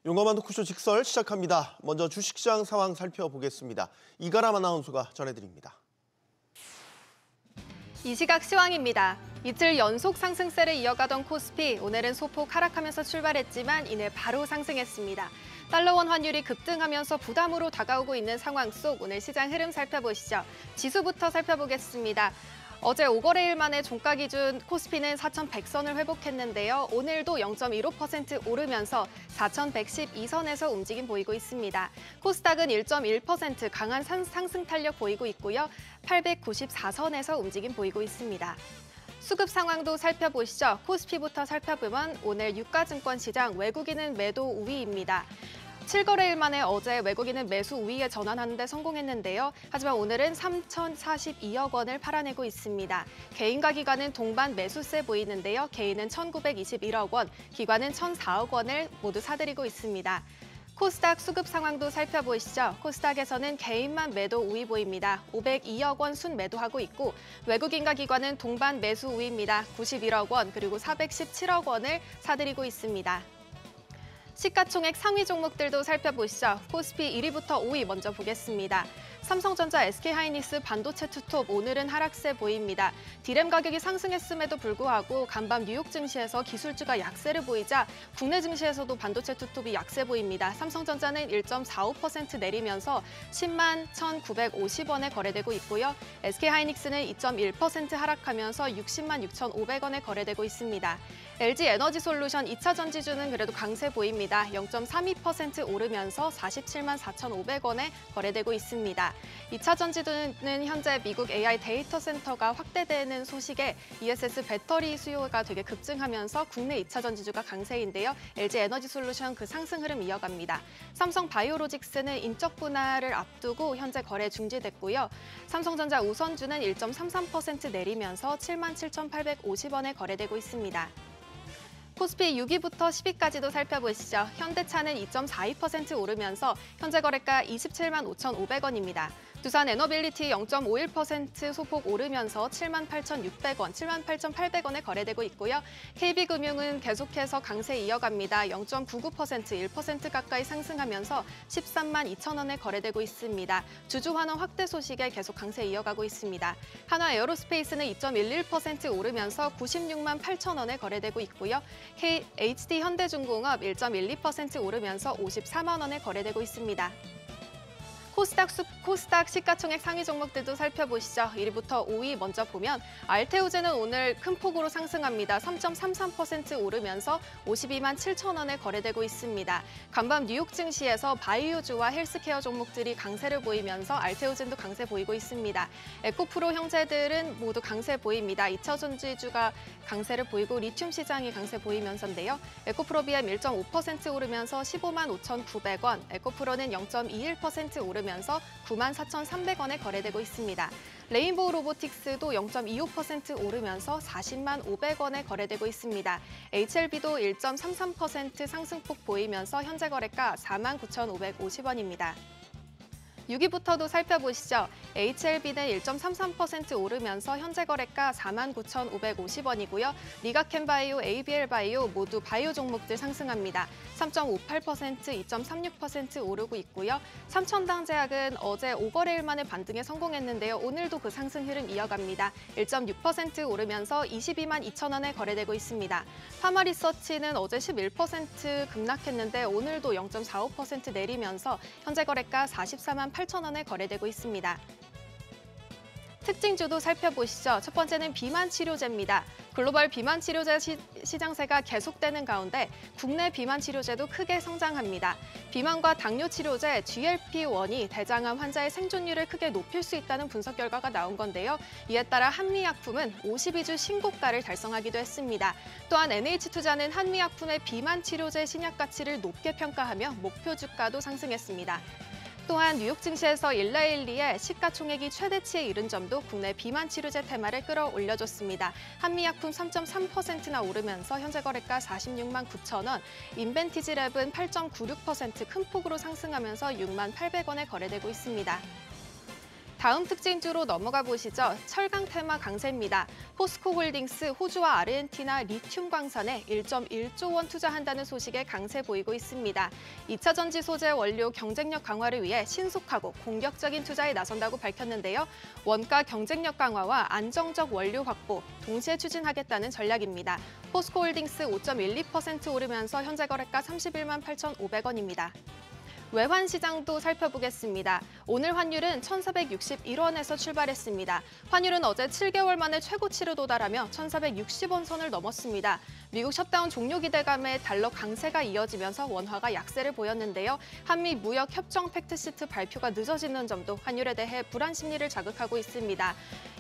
용감한 토크쇼 직설 시작합니다. 먼저 주식시장 상황 살펴보겠습니다. 이가람 아나운서가 전해드립니다. 이 시각 시황입니다. 이틀 연속 상승세를 이어가던 코스피, 오늘은 소폭 하락하면서 출발했지만 이내 바로 상승했습니다. 달러원 환율이 급등하면서 부담으로 다가오고 있는 상황 속 오늘 시장 흐름 살펴보시죠. 지수부터 살펴보겠습니다. 어제 5거래일 만에 종가 기준 코스피는 4,100선을 회복했는데요. 오늘도 0.15% 오르면서 4,112선에서 움직임 보이고 있습니다. 코스닥은 1.1% 강한 상승 탄력 보이고 있고요. 894선에서 움직임 보이고 있습니다. 수급 상황도 살펴보시죠. 코스피부터 살펴보면 오늘 유가증권 시장 외국인은 매도 우위입니다. 7거래일 만에 어제 외국인은 매수 우위에 전환하는 데 성공했는데요. 하지만 오늘은 3,042억 원을 팔아내고 있습니다. 개인과 기관은 동반 매수세 보이는데요. 개인은 1,921억 원, 기관은 1,004억 원을 모두 사들이고 있습니다. 코스닥 수급 상황도 살펴보시죠. 코스닥에서는 개인만 매도 우위 보입니다. 502억 원 순매도하고 있고 외국인과 기관은 동반 매수 우위입니다. 91억 원 그리고 417억 원을 사들이고 있습니다. 시가총액 상위 종목들도 살펴보시죠. 코스피 1위부터 5위 먼저 보겠습니다. 삼성전자, SK하이닉스, 반도체 투톱 오늘은 하락세 보입니다. 디램 가격이 상승했음에도 불구하고 간밤 뉴욕 증시에서 기술주가 약세를 보이자 국내 증시에서도 반도체 투톱이 약세 보입니다. 삼성전자는 1.45% 내리면서 10만 1,950원에 거래되고 있고요. SK하이닉스는 2.1% 하락하면서 60만 6,500원에 거래되고 있습니다. LG에너지솔루션 2차 전지주는 그래도 강세 보입니다. 0.32% 오르면서 47만 4,500원에 거래되고 있습니다. 2차 전지주는 현재 미국 AI 데이터 센터가 확대되는 소식에 ESS 배터리 수요가 되게 급증하면서 국내 2차 전지주가 강세인데요. LG에너지솔루션 그 상승 흐름 이어갑니다. 삼성바이오로직스는 인적 분할을 앞두고 현재 거래 중지됐고요. 삼성전자 우선주는 1.33% 내리면서 7만 7,850원에 거래되고 있습니다. 코스피 6위부터 10위까지도 살펴보시죠. 현대차는 2.42% 오르면서 현재 거래가 27만 5,500원입니다. 두산 에너빌리티 0.51% 소폭 오르면서 7만 8,600원, 7만 8,800원에 거래되고 있고요. KB금융은 계속해서 강세 이어갑니다. 0.99%, 1% 가까이 상승하면서 13만 2천원에 거래되고 있습니다. 주주환원 확대 소식에 계속 강세 이어가고 있습니다. 한화에어로스페이스는 2.11% 오르면서 96만 8천원에 거래되고 있고요. HD 현대중공업 1.12% 오르면서 54만 원에 거래되고 있습니다. 코스닥 시가총액 상위 종목들도 살펴보시죠. 1위부터 5위 먼저 보면 알테오제는 오늘 큰 폭으로 상승합니다. 3.33% 오르면서 52만 7천원에 거래되고 있습니다. 간밤 뉴욕 증시에서 바이오주와 헬스케어 종목들이 강세를 보이면서 알테오젠도 강세 보이고 있습니다. 에코프로 형제들은 모두 강세 보입니다. 2차 전지주가 강세를 보이고 리튬 시장이 강세 보이면서인데요. 에코프로비엠 1.5% 오르면서 15만 5,900원, 에코프로는 0.21% 오르면서 9만 4,300원에 거래되고 있습니다. 레인보우 로보틱스도 0.25% 오르면서 40만 500원에 거래되고 있습니다. HLB도 1.33% 상승폭 보이면서 현재 거래가 4만 9,550원입니다. 6위부터도 살펴보시죠. HLB는 1.33% 오르면서 현재 거래가 4만 9,550원이고요. 리가켄바이오, ABL바이오 모두 바이오 종목들 상승합니다. 3.58%, 2.36% 오르고 있고요. 삼천당제약은 어제 5거래일 만에 반등에 성공했는데요. 오늘도 그 상승 흐름 이어갑니다. 1.6% 오르면서 22만 2천원에 거래되고 있습니다. 파마리서치는 어제 11% 급락했는데 오늘도 0.45% 내리면서 현재 거래가 44만 8천원에 거래되고 있습니다. 특징주도 살펴보시죠. 첫 번째는 비만 치료제입니다. 글로벌 비만 치료제 시장세가 계속되는 가운데 국내 비만 치료제도 크게 성장합니다. 비만과 당뇨 치료제 GLP-1이 대장암 환자의 생존율을 크게 높일 수 있다는 분석 결과가 나온 건데요. 이에 따라 한미약품은 52주 신고가를 달성하기도 했습니다. 또한 NH투자는 한미약품의 비만 치료제 신약 가치를 높게 평가하며 목표 주가도 상승했습니다. 또한 뉴욕 증시에서 일라일리의 시가총액이 최대치에 이른 점도 국내 비만 치료제 테마를 끌어올려줬습니다. 한미약품 3.3%나 오르면서 현재 거래가 46만 9천원, 인벤티지랩은 8.96% 큰 폭으로 상승하면서 6만 800원에 거래되고 있습니다. 다음 특징주로 넘어가 보시죠. 철강 테마 강세입니다. 포스코홀딩스 호주와 아르헨티나 리튬 광산에 1.1조 원 투자한다는 소식에 강세 보이고 있습니다. 2차 전지 소재 원료 경쟁력 강화를 위해 신속하고 공격적인 투자에 나선다고 밝혔는데요. 원가 경쟁력 강화와 안정적 원료 확보 동시에 추진하겠다는 전략입니다. 포스코홀딩스 5.12% 오르면서 현재 거래가 31만 8,500원입니다. 외환 시장도 살펴보겠습니다. 오늘 환율은 1,461원에서 출발했습니다. 환율은 어제 7개월 만에 최고치를 도달하며 1,460원 선을 넘었습니다. 미국 셧다운 종료 기대감에 달러 강세가 이어지면서 원화가 약세를 보였는데요. 한미 무역 협정 팩트시트 발표가 늦어지는 점도 환율에 대해 불안 심리를 자극하고 있습니다.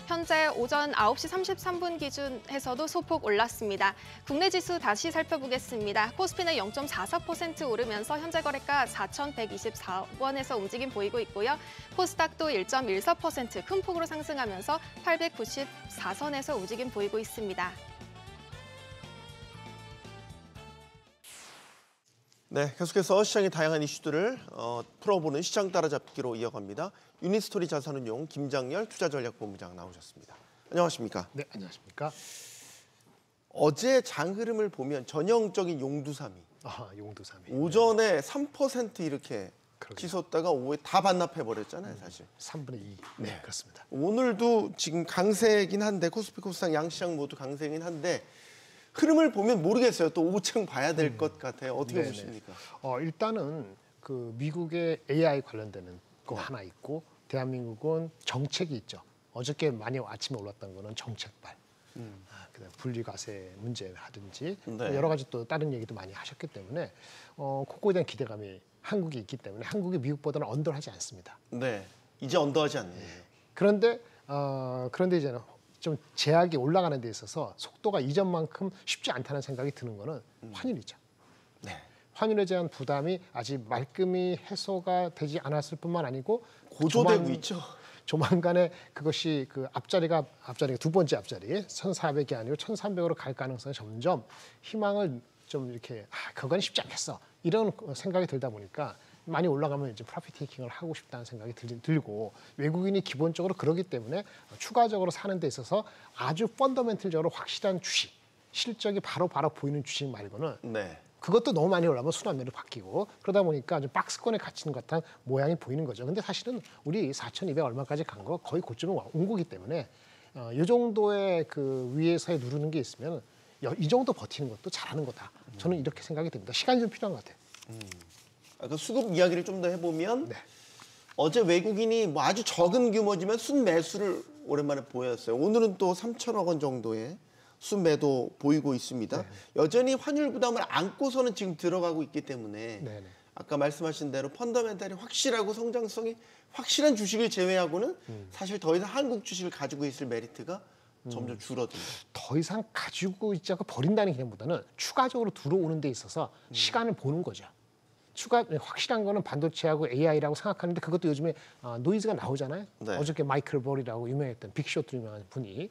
현재 오전 9시 33분 기준에서도 소폭 올랐습니다. 국내 지수 다시 살펴보겠습니다. 코스피는 0.44% 오르면서 현재 거래가 4,124원에서 움직임 보이고 있고요. 코스닥도 1.14% 큰 폭으로 상승하면서 894선에서 움직임 보이고 있습니다. 네, 계속해서 시장의 다양한 이슈들을 풀어보는 시장 따라잡기로 이어갑니다. 유니스토리 자산운용 김장렬 투자전략본부장 나오셨습니다. 안녕하십니까? 네, 안녕하십니까? 어제 장 흐름을 보면 전형적인 용두사미. 용두사미. 오전에 3% 이렇게 그러게요. 치솟다가 오후에 다 반납해버렸잖아요, 사실. 3분의 2. 네, 그렇습니다. 오늘도 지금 강세이긴 한데 코스피, 코스닥 양시장 모두 강세이긴 한데 흐름을 보면 모르겠어요. 또 오후층 봐야 될 것 같아요. 어떻게 네네. 보십니까? 일단은 그 미국의 AI 관련되는 거 하나 있고 대한민국은 정책이 있죠. 어저께 많이 아침에 올랐던 거는 정책발. 그다음 분리과세 문제라든지 네. 여러 가지 또 다른 얘기도 많이 하셨기 때문에 그거에 대한 기대감이 한국이 있기 때문에 한국이 미국보다는 언더하지 않습니다. 네, 이제 언더하지 않네요. 그런데 이제는 좀 제약이 올라가는 데 있어서 속도가 이전만큼 쉽지 않다는 생각이 드는 거는 환율이죠. 네. 환율에 대한 부담이 아직 말끔히 해소가 되지 않았을 뿐만 아니고 고조되고 있죠. 조만간에 그것이 그 앞자리가 두 번째 앞자리 1,400이 아니고 1,300으로 갈 가능성이 점점 희망을 좀 이렇게 그건 쉽지 않겠어 이런 생각이 들다 보니까 많이 올라가면 이제 프로핏 테이킹을 하고 싶다는 생각이 들고 외국인이 기본적으로 그러기 때문에 추가적으로 사는 데 있어서 아주 펀더멘털적으로 확실한 주식 실적이 바로 보이는 주식 말고는 네. 그것도 너무 많이 올라가면 순환매로 바뀌고 그러다 보니까 좀 박스권에 갇히는 것 같은 모양이 보이는 거죠. 근데 사실은 우리 4,200 얼마까지 간 거 거의 고점에 온 거기 때문에 이 정도의 그 위에서의 누르는 게 있으면 이 정도 버티는 것도 잘하는 거다. 저는 이렇게 생각이 듭니다. 시간이 좀 필요한 것 같아요. 아까 수급 이야기를 좀 더 해보면 네. 어제 외국인이 뭐 아주 적은 규모지만 순매수를 오랜만에 보였어요. 오늘은 또 3천억 원 정도의 순매도 보이고 있습니다. 네. 여전히 환율 부담을 안고서는 지금 들어가고 있기 때문에 네. 아까 말씀하신 대로 펀더멘탈이 확실하고 성장성이 확실한 주식을 제외하고는 사실 더 이상 한국 주식을 가지고 있을 메리트가 점점 줄어듭니다. 더 이상 가지고 있지 않고 버린다는 개념보다는 추가적으로 들어오는 데 있어서 시간을 보는 거죠. 확실한 거는 반도체하고 AI라고 생각하는데 그것도 요즘에 노이즈가 나오잖아요. 네. 어저께 마이클 볼이라고 유명했던 빅쇼트 유명한 분이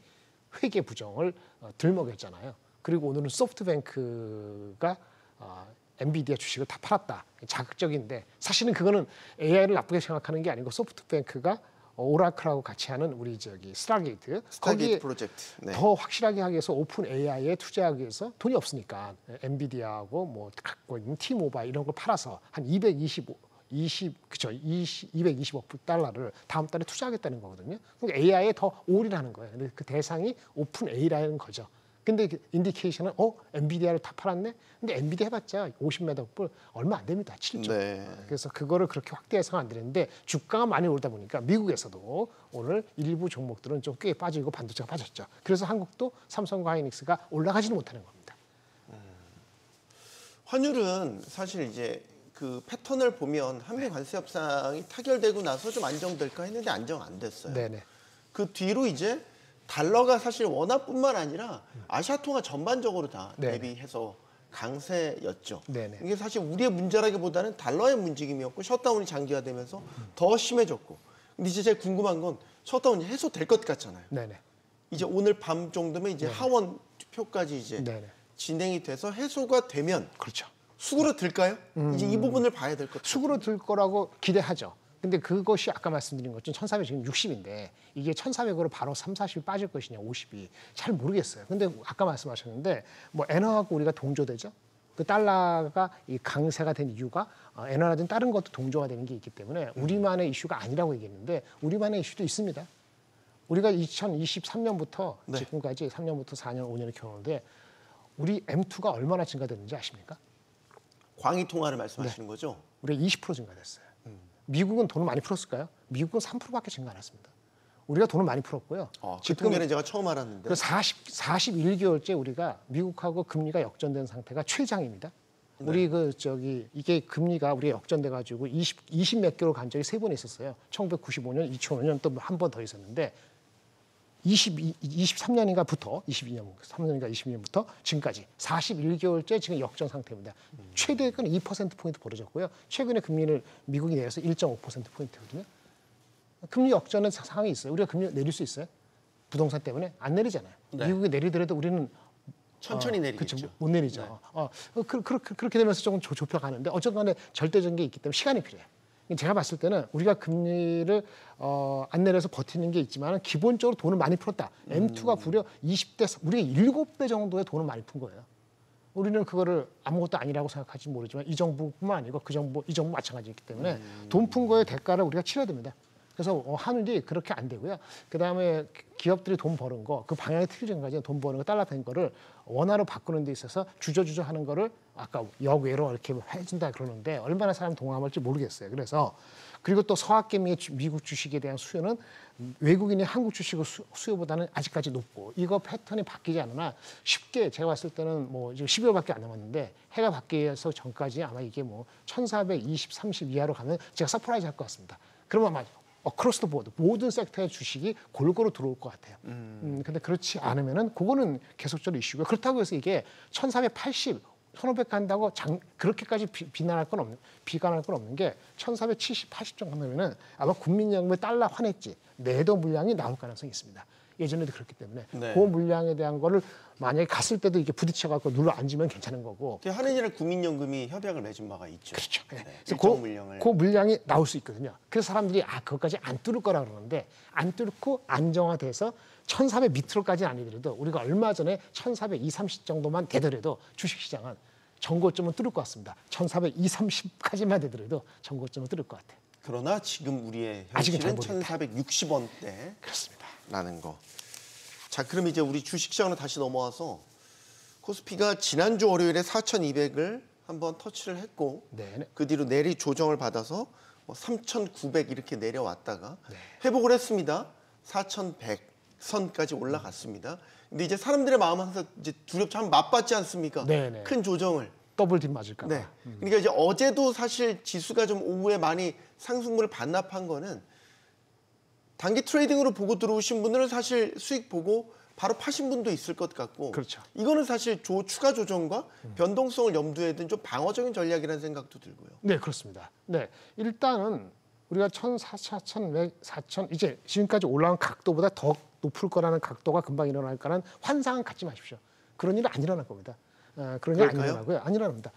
회계 부정을 들먹였잖아요. 그리고 오늘은 소프트뱅크가 엔비디아 주식을 다 팔았다. 자극적인데 사실은 그거는 AI를 나쁘게 생각하는 게 아니고 소프트뱅크가 오라클하고 같이 하는 우리 스타게이트 거기에 프로젝트. 네. 더 확실하게 하기 위해서 오픈 AI에 투자하기 위해서 돈이 없으니까 엔비디아하고 뭐 갖고 있는 T-모바일 이런 걸 팔아서 한 220억 달러를 다음 달에 투자하겠다는 거거든요. 그러니까 AI에 더 올인하는 거예요. 근데 그 대상이 오픈 AI라는 거죠. 근데 그 인디케이션은 엔비디아를 다 팔았네. 근데 엔비디아 해봤자 50매덕 불 얼마 안 됩니다. 7조. 네. 그래서 그거를 그렇게 확대해서는 안 되는데 주가가 많이 오르다 보니까 미국에서도 오늘 일부 종목들은 좀 꽤 빠지고 반도체가 빠졌죠. 그래서 한국도 삼성과 하이닉스가 올라가지는 못하는 겁니다. 환율은 사실 이제 그 패턴을 보면 한미 관세 협상이 타결되고 나서 좀 안정될까 했는데 안정 안 됐어요. 네네. 그 뒤로 이제 달러가 사실 원화뿐만 아니라 아시아 통화 전반적으로 다 네. 대비해서 강세였죠. 네네. 이게 사실 우리의 문제라기보다는 달러의 움직임이었고 셔다운이 장기화되면서 더 심해졌고. 근데 이제 제가 궁금한 건 셔다운이 해소될 것 같잖아요. 네네. 이제 오늘 밤 정도면 이제 하원 투표까지 이제 네네. 진행이 돼서 해소가 되면 그렇죠. 수그러들까요? 이제 이 부분을 봐야 될 것 같아요. 수그러들 거라고 기대하죠. 근데 그것이 아까 말씀드린 것처럼 1,400 지금 60인데 이게 1,400으로 바로 3, 40이 빠질 것이냐 50이 잘 모르겠어요. 근데 아까 말씀하셨는데 뭐 엔화하고 우리가 동조되죠. 그 달러가 이 강세가 된 이유가 엔화라든 다른 것도 동조가 되는 게 있기 때문에 우리만의 이슈가 아니라고 얘기했는데 우리만의 이슈도 있습니다. 우리가 2023년부터 네. 지금까지 3년부터 4년, 5년을 겪었는데 우리 M2가 얼마나 증가됐는지 아십니까? 광의 통화를 말씀하시는 거죠? 우리가 20% 증가됐어요. 미국은 돈을 많이 풀었을까요? 미국은 3%밖에 증가 안 했습니다. 우리가 돈을 많이 풀었고요. 그 통계는 제가 처음 알았는데. 41개월째 우리가 미국하고 금리가 역전된 상태가 최장입니다. 우리 이게 금리가 우리가 역전돼 가지고 20 몇 개월 간 적이 3번 있었어요. 1995년, 2005년 또 한 번 더 있었는데 23년인가부터 22년인가 지금까지 41개월째 지금 역전 상태입니다. 최대는 2%포인트 벌어졌고요. 최근에 금리를 미국이 내려서 1.5%포인트거든요. 금리 역전의 상황이 있어요. 우리가 금리 내릴 수 있어요? 부동산 때문에 안 내리잖아요. 네. 미국이 내리더라도 우리는 천천히 내리겠죠. 그렇죠. 못 내리죠. 네. 그렇게 되면서 조금 좁혀가는데 어쨌든 간에 절대적인 게 있기 때문에 시간이 필요해요. 제가 봤을 때는 우리가 금리를 안 내려서 버티는 게 있지만 기본적으로 돈을 많이 풀었다. M2가 무려 20대, 우리가 7배 정도의 돈을 많이 푼 거예요. 우리는 그거를 아무것도 아니라고 생각할지 모르지만 이 정부뿐만 아니고 이 정부 마찬가지이기 때문에 돈 푼 거의 대가를 우리가 치러야 됩니다. 그래서 환율이 그렇게 안 되고요. 그다음에 기업들이 돈 버는 거, 그 방향이 틀리기 전까지 돈 버는 거, 달러 뺀 거를 원화로 바꾸는 데 있어서 주저주저 하는 거를 아까 역외로 이렇게 해준다 그러는데 얼마나 사람 동감할지 모르겠어요. 그래서 그리고 또 서학개미의 미국 주식에 대한 수요는 외국인이 한국 주식 수요보다는 아직까지 높고 이거 패턴이 바뀌지 않으나 쉽게 제가 봤을 때는 뭐 지금 12월밖에 안 남았는데 해가 바뀌어서 전까지 아마 이게 뭐 1,420, 30 이하로 가면 제가 서프라이즈 할 것 같습니다. 그러면 아마 크로스 더 보드 모든 섹터의 주식이 골고루 들어올 것 같아요. 근데 그렇지 않으면은 그거는 계속적으로 이슈고요. 그렇다고 해서 이게 1,480, 1,500 간다고 그렇게까지 비난할 건 없는 게 1,470, 80 정도 되면은 아마 국민연금의 달러 환해지 내도 물량이 나올 가능성이 있습니다. 예전에도 그렇기 때문에 네. 그 물량에 대한 거를 만약에 갔을 때도 이게 부딪혀갖고 눌러 앉으면 괜찮은 거고. 한은이랑 국민연금이 협약을 맺은 바가 있죠. 그렇죠. 네. 일정 물량을. 그 물량이 나올 수 있거든요. 그래서 사람들이 그것까지 안 뚫을 거라 그러는데 안 뚫고 안정화돼서 1,400 밑으로까지는 아니더라도 우리가 얼마 전에 1,420, 30 정도만 되더라도 주식시장은 전고점은 뚫을 것 같습니다. 1,420, 30까지만 되더라도 전고점은 뚫을 것 같아요. 그러나 지금 우리의 아직은 잘 현실은 모르겠다. 1,460원대. 그렇습니다. 라는 거. 자, 그럼 이제 우리 주식시장으로 다시 넘어와서 코스피가 지난주 월요일에 4,200을 한번 터치를 했고 네네. 그 뒤로 내리 조정을 받아서 3,900 이렇게 내려왔다가 네. 회복을 했습니다. 4,100 선까지 올라갔습니다. 근데 이제 사람들의 마음은 항상 이제 두렵지 않으면 맞받지 않습니까? 네네. 큰 조정을. 더블 딥 맞을까 봐. 네. 그러니까 이제 어제도 사실 지수가 좀 오후에 많이 상승분을 반납한 거는 단기 트레이딩으로 보고 들어오신 분들은 사실 수익 보고 바로 파신 분도 있을 것 같고 그렇죠. 이거는 사실 추가 조정과 변동성을 염두에 둔 좀 방어적인 전략이라는 생각도 들고요. 네, 그렇습니다. 네, 일단은 우리가 1,400, 4,000 이제 지금까지 올라온 각도보다 더 높을 거라는 각도가 금방 일어날 거라는 환상은 갖지 마십시오. 그런 일은 안 일어날 겁니다. 그런 일 안 일어나고요. 안 일어납니다.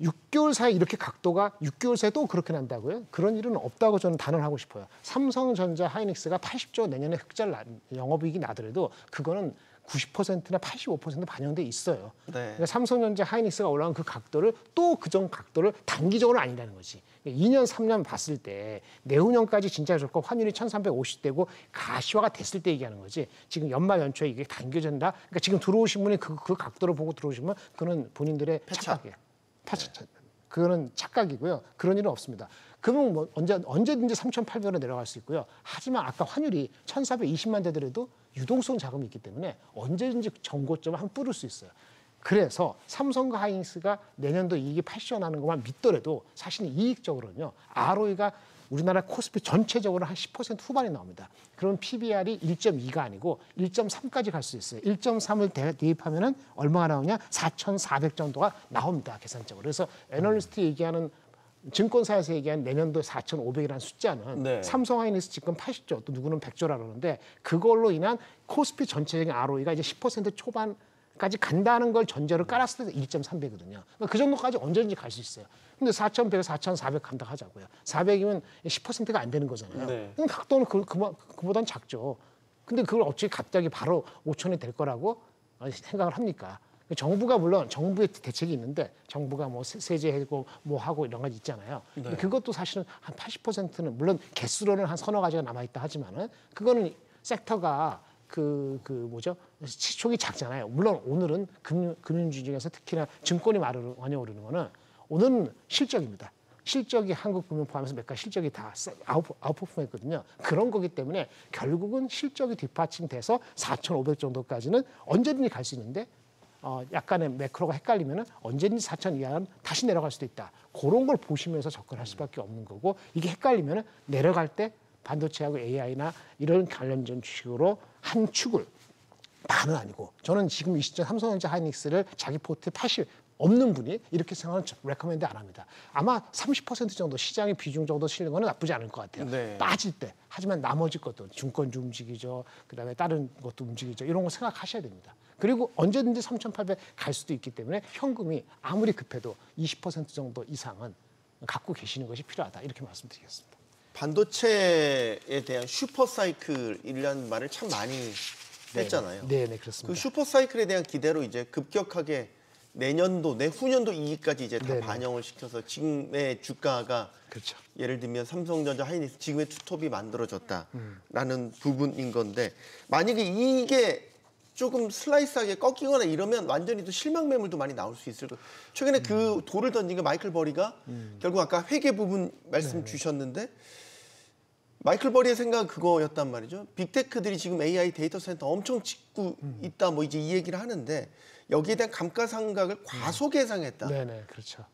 6개월 사이 이렇게 각도가 6개월 사이에 또 그렇게 난다고요? 그런 일은 없다고 저는 단언하고 싶어요. 삼성전자, 하이닉스가 80조 내년에 흑자를 영업이익이 나더라도 그거는 90%나 85% 반영돼 있어요. 네. 그러니까 삼성전자, 하이닉스가 올라온 그 각도를 또 그전 각도를 단기적으로 아니라는 거지. 2년, 3년 봤을 때 내후년까지 진짜 좋고 환율이 1,350대고 가시화가 됐을 때 얘기하는 거지. 지금 연말 연초에 이게 당겨진다. 그러니까 지금 들어오신 분이 그 각도를 보고 들어오시면 그거는 본인들의 착각이에요. 그거는 착각이고요. 그런 일은 없습니다. 그러면 뭐 언제든지 3,800원에 내려갈 수 있고요. 하지만 아까 환율이 1,420만 되더라도 유동성 자금이 있기 때문에 언제든지 전고점을 한번 뿌릴 수 있어요. 그래서 삼성과 하이닉스가 내년도 이익이 80원 하는 것만 믿더라도 사실 이익적으로는요. ROE가 우리나라 코스피 전체적으로 한 10% 후반이 나옵니다. 그럼 PBR이 1.2가 아니고 1.3까지 갈 수 있어요. 1.3을 대입하면은 얼마가 나오냐? 4,400 정도가 나옵니다. 계산적으로. 그래서 애널리스트 얘기하는 증권사에서 얘기한 내년도 4,500이라는 숫자는 네. 삼성 하이닉스 지금 80조, 또 누구는 100조라 그러는데 그걸로 인한 코스피 전체적인 ROE가 이제 10% 초반 까지 간다는 걸 전제로 깔았을 때 1.3배거든요. 그러니까 그 정도까지 언제든지 갈 수 있어요. 근데 4,100, 4,400 간다 하자고요. 400이면 10%가 안 되는 거잖아요. 네. 그럼 각도는 그보단 작죠. 근데 그걸 어떻게 갑자기 바로 5,000이 될 거라고 생각을 합니까? 정부가 물론 정부의 대책이 있는데 정부가 뭐 세제하고 뭐 하고 이런 거 있잖아요. 근데 그것도 사실은 한 80%는 물론 개수로는 한 서너 가지가 남아 있다 하지만은 그거는 섹터가 뭐죠? 시총이 작잖아요. 물론 오늘은 금융주 중에서 특히나 증권이 많이 오르는 거는 오늘은 실적입니다. 실적이 한국 금융 포함해서 몇 가지 실적이 다 아웃퍼폼했거든요. 그런 거기 때문에 결국은 실적이 뒷받침돼서 4,500 정도까지는 언제든지 갈 수 있는데 약간의 매크로가 헷갈리면 언제든지 4,000 이하는 다시 내려갈 수도 있다. 그런 걸 보시면서 접근할 수밖에 없는 거고 이게 헷갈리면 내려갈 때 반도체하고 AI나 이런 관련된 주식으로 한 축을 반은 아니고 저는 지금 이 시점 삼성전자 하이닉스를 자기 포트에 80 없는 분이 이렇게 생각하면 레커멘드 안 합니다. 아마 30% 정도 시장의 비중 정도 실는 거는 나쁘지 않을 것 같아요. 네. 빠질 때. 하지만 나머지 것도 증권주 움직이죠. 그다음에 다른 것도 움직이죠. 이런 거 생각하셔야 됩니다. 그리고 언제든지 3,800 갈 수도 있기 때문에 현금이 아무리 급해도 20% 정도 이상은 갖고 계시는 것이 필요하다. 이렇게 말씀드리겠습니다. 반도체에 대한 슈퍼사이클이라는 말을 참 많이 했잖아요. 네, 그렇습니다. 그 슈퍼사이클에 대한 기대로 이제 급격하게 내년도, 내후년도 이익까지 이제 다 네네. 반영을 시켜서 지금의 주가가 그렇죠. 예를 들면 삼성전자, 하이닉스 지금의 투톱이 만들어졌다라는 부분인 건데 만약에 이게 조금 슬라이스하게 꺾이거나 이러면 완전히 또 실망 매물도 많이 나올 수 있을 거예요. 최근에 그 돌을 던진 게 마이클 버리가 결국 아까 회계 부분 말씀 주셨는데 마이클 버리의 생각은 그거였단 말이죠. 빅테크들이 지금 AI 데이터 센터 엄청 짓고 있다 뭐 이제 이 얘기를 하는데 여기에 대한 감가상각을 과소계상했다. 네네, 그렇죠.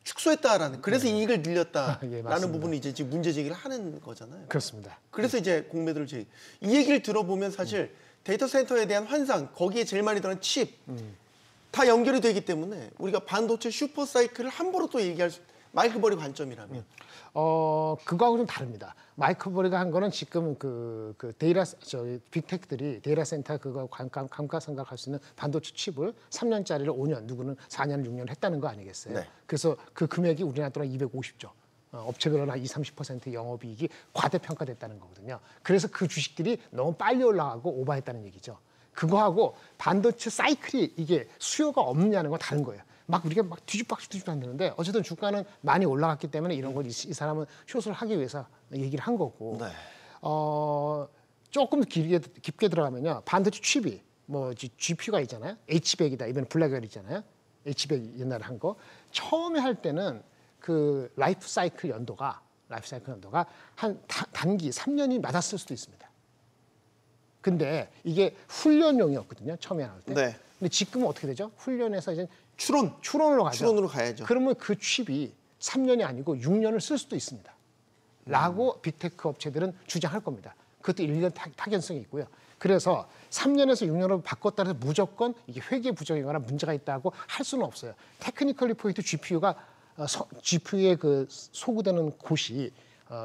축소했다라는 그래서 이익을 예, 늘렸다라는 맞습니다. 부분이 이제 지금 문제 제기를 하는 거잖아요. 그렇습니다. 그래서 이제 공매도를 이 얘기를 들어보면 사실 데이터 센터에 대한 환상 거기에 제일 많이 들어간 칩 다 연결이 되기 때문에 우리가 반도체 슈퍼 사이클을 함부로 또 얘기할 수 마이클 버리 관점이라면 그거하고 좀 다릅니다. 마이클 버리가 한 거는 지금 빅테크들이 데이터 센터 그거 감가상각할 수 있는 반도체 칩을 3년짜리를 5년, 누구는 4년, 6년 했다는 거 아니겠어요? 네. 그래서 그 금액이 우리나라 돈으로 250조. 업체별로는 한 20-30% 영업이익이 과대평가됐다는 거거든요. 그래서 그 주식들이 너무 빨리 올라가고 오버했다는 얘기죠. 그거하고 반도체 사이클이 이게 수요가 없느냐는 건 다른 거예요. 막 우리가 막 뒤집박죽 안 되는데 어쨌든 주가는 많이 올라갔기 때문에 이런 걸 이 사람은 숏을 하기 위해서 얘기를 한 거고 네. 조금 깊게 들어가면요 반도체 칩이 뭐 GPU가 있잖아요. H100이다 이번에 블랙웰이잖아요. H100 옛날에 한 거 처음에 할 때는 그 라이프 사이클 연도가 한 단기 3년이 맞았을 수도 있습니다. 근데 이게 훈련용이었거든요. 처음에 나올 때. 네. 근데 지금은 어떻게 되죠? 훈련에서 이제 추론으로 추론으로 가죠. 가야죠. 그러면 그 칩이 3년이 아니고 6년을 쓸 수도 있습니다. 라고 빅테크 업체들은 주장할 겁니다. 그것도 일련 타견성이 있고요. 그래서 3년에서 6년으로 바꿨다고 해서 무조건 이게 회계 부정이거나 문제가 있다고 할 수는 없어요. 테크니컬리 포인트 GPU의 그 소구되는 곳이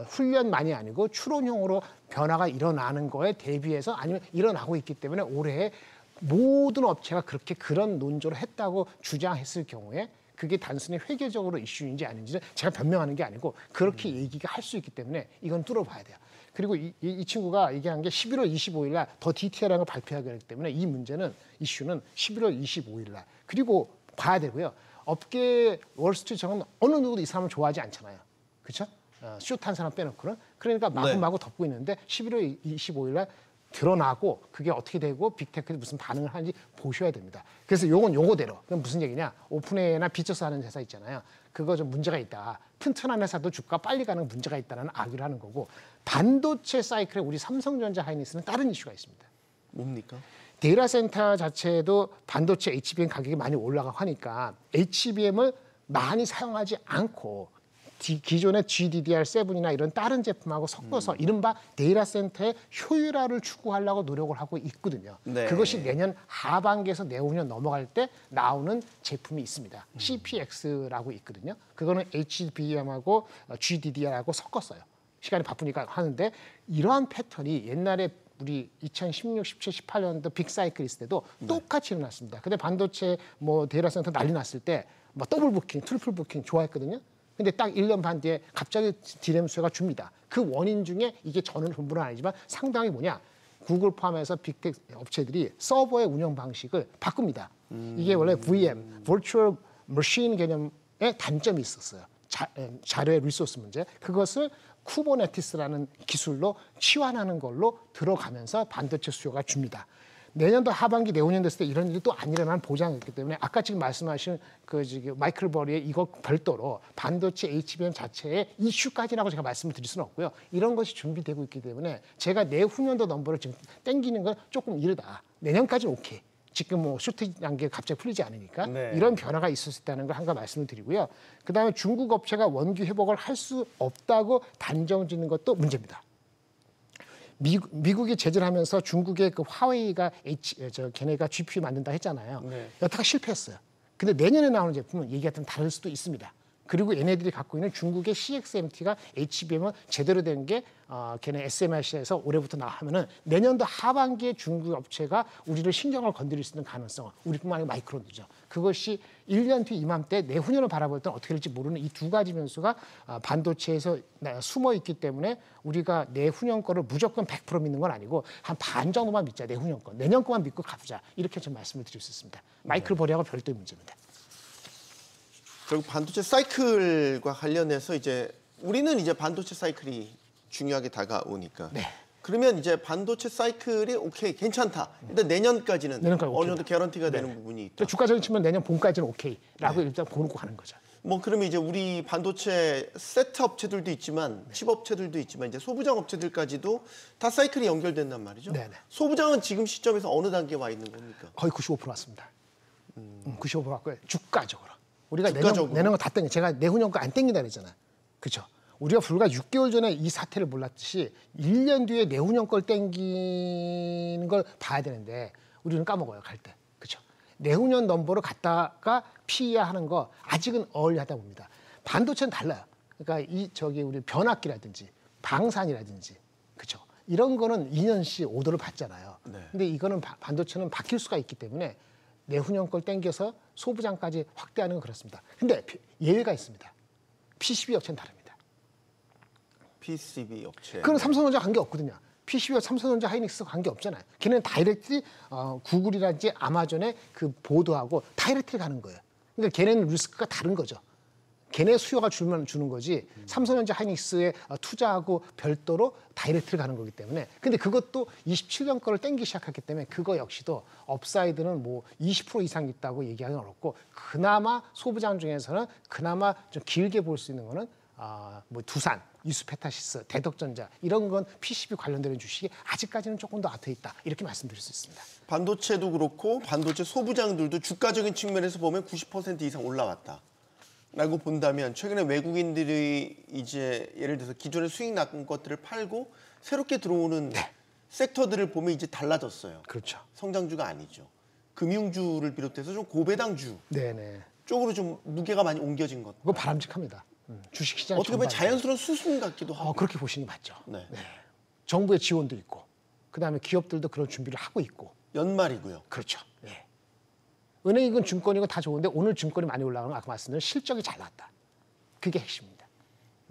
훈련만이 아니고 추론형으로 변화가 일어나는 거에 대비해서 아니면 일어나고 있기 때문에 올해 모든 업체가 그런 논조를 했다고 주장했을 경우에 그게 단순히 회계적으로 이슈인지 아닌지는 제가 변명하는 게 아니고 그렇게 얘기가 할 수 있기 때문에 이건 뚫어봐야 돼요. 그리고 이 친구가 얘기한 게 11월 25일 날 더 디테일한 걸 발표하게 되기 때문에 이 이슈는 11월 25일 날 그리고 봐야 되고요. 업계 월스트리트 정은 어느 누구도 이 사람을 좋아하지 않잖아요. 그렇죠? 숏한 사람 빼놓고는. 그러니까 마구마구 덮고 있는데 11월 25일 날 드러나고 그게 어떻게 되고 빅테크에 무슨 반응을 하는지 보셔야 됩니다. 그래서 요거대로. 그럼 무슨 얘기냐? 오픈AI나 비처스 하는 회사 있잖아요. 그거 좀 문제가 있다. 튼튼한 회사도 주가 빨리 가는 문제가 있다는 악의를 하는 거고 반도체 사이클에 우리 삼성전자 하이닉스는 다른 이슈가 있습니다. 뭡니까? 데이터 센터 자체도 반도체 HBM 가격이 많이 올라가고 하니까 HBM을 많이 사용하지 않고 기존의 GDDR7이나 이런 다른 제품하고 섞어서 이른바 데이터 센터의 효율화를 추구하려고 노력을 하고 있거든요. 네. 그것이 내년 하반기에서 내후년 넘어갈 때 나오는 제품이 있습니다. CPX라고 있거든요. 그거는 HBM하고 GDDR하고 섞었어요. 시간이 바쁘니까 하는데 이러한 패턴이 옛날에 우리 2016, 17, 18년도 빅사이클 있을 때도 똑같이 일어났습니다. 근데 반도체 뭐 데이터 센터 난리 났을 때 뭐 더블 부킹, 트리플 부킹 좋아했거든요. 근데 딱 1년 반 뒤에 갑자기 디램 수요가 줍니다. 그 원인 중에 이게 전부는 아니지만 상당히 뭐냐? 구글 포함해서 빅텍 업체들이 서버의 운영 방식을 바꿉니다. 이게 원래 VM, Virtual Machine 개념의 단점이 있었어요. 자료의 리소스 문제. 그것을 쿠버네티스라는 기술로 치환하는 걸로 들어가면서 반도체 수요가 줍니다. 내년도 하반기, 내후년 됐을 때 이런 일이 또 안 일어나는 보장이 있기 때문에 아까 지금 말씀하신 그 지금 마이클 버리의 이거 별도로 반도체 HBM 자체의 이슈까지라고 제가 말씀을 드릴 수는 없고요. 이런 것이 준비되고 있기 때문에 제가 내후년도 넘버를 지금 땡기는 건 조금 이르다. 내년까지는 오케이. 지금 뭐 슈트 단계 갑자기 풀리지 않으니까 네. 이런 변화가 있을 수 있다는 걸 한 가지 말씀을 드리고요. 그다음에 중국 업체가 원기 회복을 할 수 없다고 단정 짓는 것도 문제입니다. 미국이 제재를 하면서 중국의 그 화웨이가 걔네가 GPU 만든다 했잖아요. 네. 여태가 실패했어요. 근데 내년에 나오는 제품은 얘기가 좀 다를 수도 있습니다. 그리고 얘네들이 갖고 있는 중국의 CXMT가 HBM은 제대로 된 게 걔네 SMIC에서 올해부터 나하면은 내년도 하반기에 중국 업체가 우리를 신경을 건드릴 수 있는 가능성은 우리뿐만 아니라 마이크론이죠. 그것이 1년 뒤 이맘때 내후년을 바라볼 때는 어떻게 될지 모르는 이 두 가지 변수가 반도체에서 숨어 있기 때문에 우리가 내후년 거를 무조건 100% 믿는 건 아니고 한 반 정도만 믿자. 내후년 거. 내년 거만 믿고 가보자. 이렇게 좀 말씀을 드릴 수 있습니다. 마이클 버리하고 별도의 문제입니다. 결국 반도체 사이클과 관련해서 이제 우리는 이제 반도체 사이클이 중요하게 다가오니까. 네. 그러면 이제 반도체 사이클이 오케이 괜찮다. 일단 내년까지는 내년까지 어느 정도 오케이다. 개런티가 네. 되는 부분이 있다. 주가적인 측면 내년 봄까지는 오케이라고 일단 보고 가는 거죠. 뭐 그러면 이제 우리 반도체 세트 업체들도 있지만 칩 업체들도 있지만 이제 소부장 업체들까지도 다 사이클이 연결된단 말이죠. 네네. 소부장은 지금 시점에서 어느 단계에 와 있는 겁니까? 거의 95% 왔습니다. 95% 왔고요. 주가적으로. 우리가 주가적으로? 내년 거 다 땡겨. 제가 내후년 거 안 땡긴다 그랬잖아요. 그렇죠. 우리가 불과 6개월 전에 이 사태를 몰랐듯이 1년 뒤에 내후년 걸 땡기는 걸 봐야 되는데 우리는 까먹어요. 갈 때. 그렇죠. 내후년 넘버로 갔다가 피해야 하는 거 아직은 어울리하다 봅니다. 반도체는 달라요. 그러니까 우리 변압기라든지 방산이라든지 그렇죠. 이런 거는 2년씩 오더를 받잖아요. 네. 근데 이거는 반도체는 바뀔 수가 있기 때문에 내후년 걸 땡겨서 소부장까지 확대하는 건 그렇습니다. 근데 예외가 있습니다. PCB 업체는 다릅니다. PCB 업체. 그건 삼성전자 관계 없거든요. PCB와 삼성전자 하이닉스 관계 없잖아요. 걔네는 다이렉트리 구글이라든지 아마존의 그 보드하고 다이렉트리 가는 거예요. 그러니까 걔네는 리스크가 다른 거죠. 걔네 수요가 주는 거지 삼성전자 하이닉스에 투자하고 별도로 다이렉트를 가는 거기 때문에 근데 그것도 27년 거를 땡기 시작했기 때문에 그거 역시도 업사이드는 뭐 20% 이상 있다고 얘기하기는 어렵고 그나마 소부장 중에서는 그나마 좀 길게 볼 수 있는 거는 뭐 두산, 이수페타시스, 대덕전자 이런 건 PCB 관련되는 주식이 아직까지는 조금 더 앞에 있다 이렇게 말씀드릴 수 있습니다. 반도체도 그렇고 반도체 소부장들도 주가적인 측면에서 보면 90% 이상 올라왔다. 라고 본다면 최근에 외국인들이 이제 예를 들어서 기존에 수익 났던 것들을 팔고 새롭게 들어오는 섹터들을 보면 이제 달라졌어요. 그렇죠. 성장주가 아니죠. 금융주를 비롯해서 좀 고배당주 네네. 쪽으로 좀 무게가 많이 옮겨진 것. 그거 바람직합니다. 주식시장 어떻게 보면 전반에. 자연스러운 수순 같기도 하고. 그렇게 보시는 게 맞죠. 네. 정부의 지원도 있고 그다음에 기업들도 그런 준비를 하고 있고 연말이고요. 그렇죠. 예. 은행이건 증권이건 다 좋은데 오늘 증권이 많이 올라가는 건 아까 말씀드린 실적이 잘 나왔다. 그게 핵심입니다.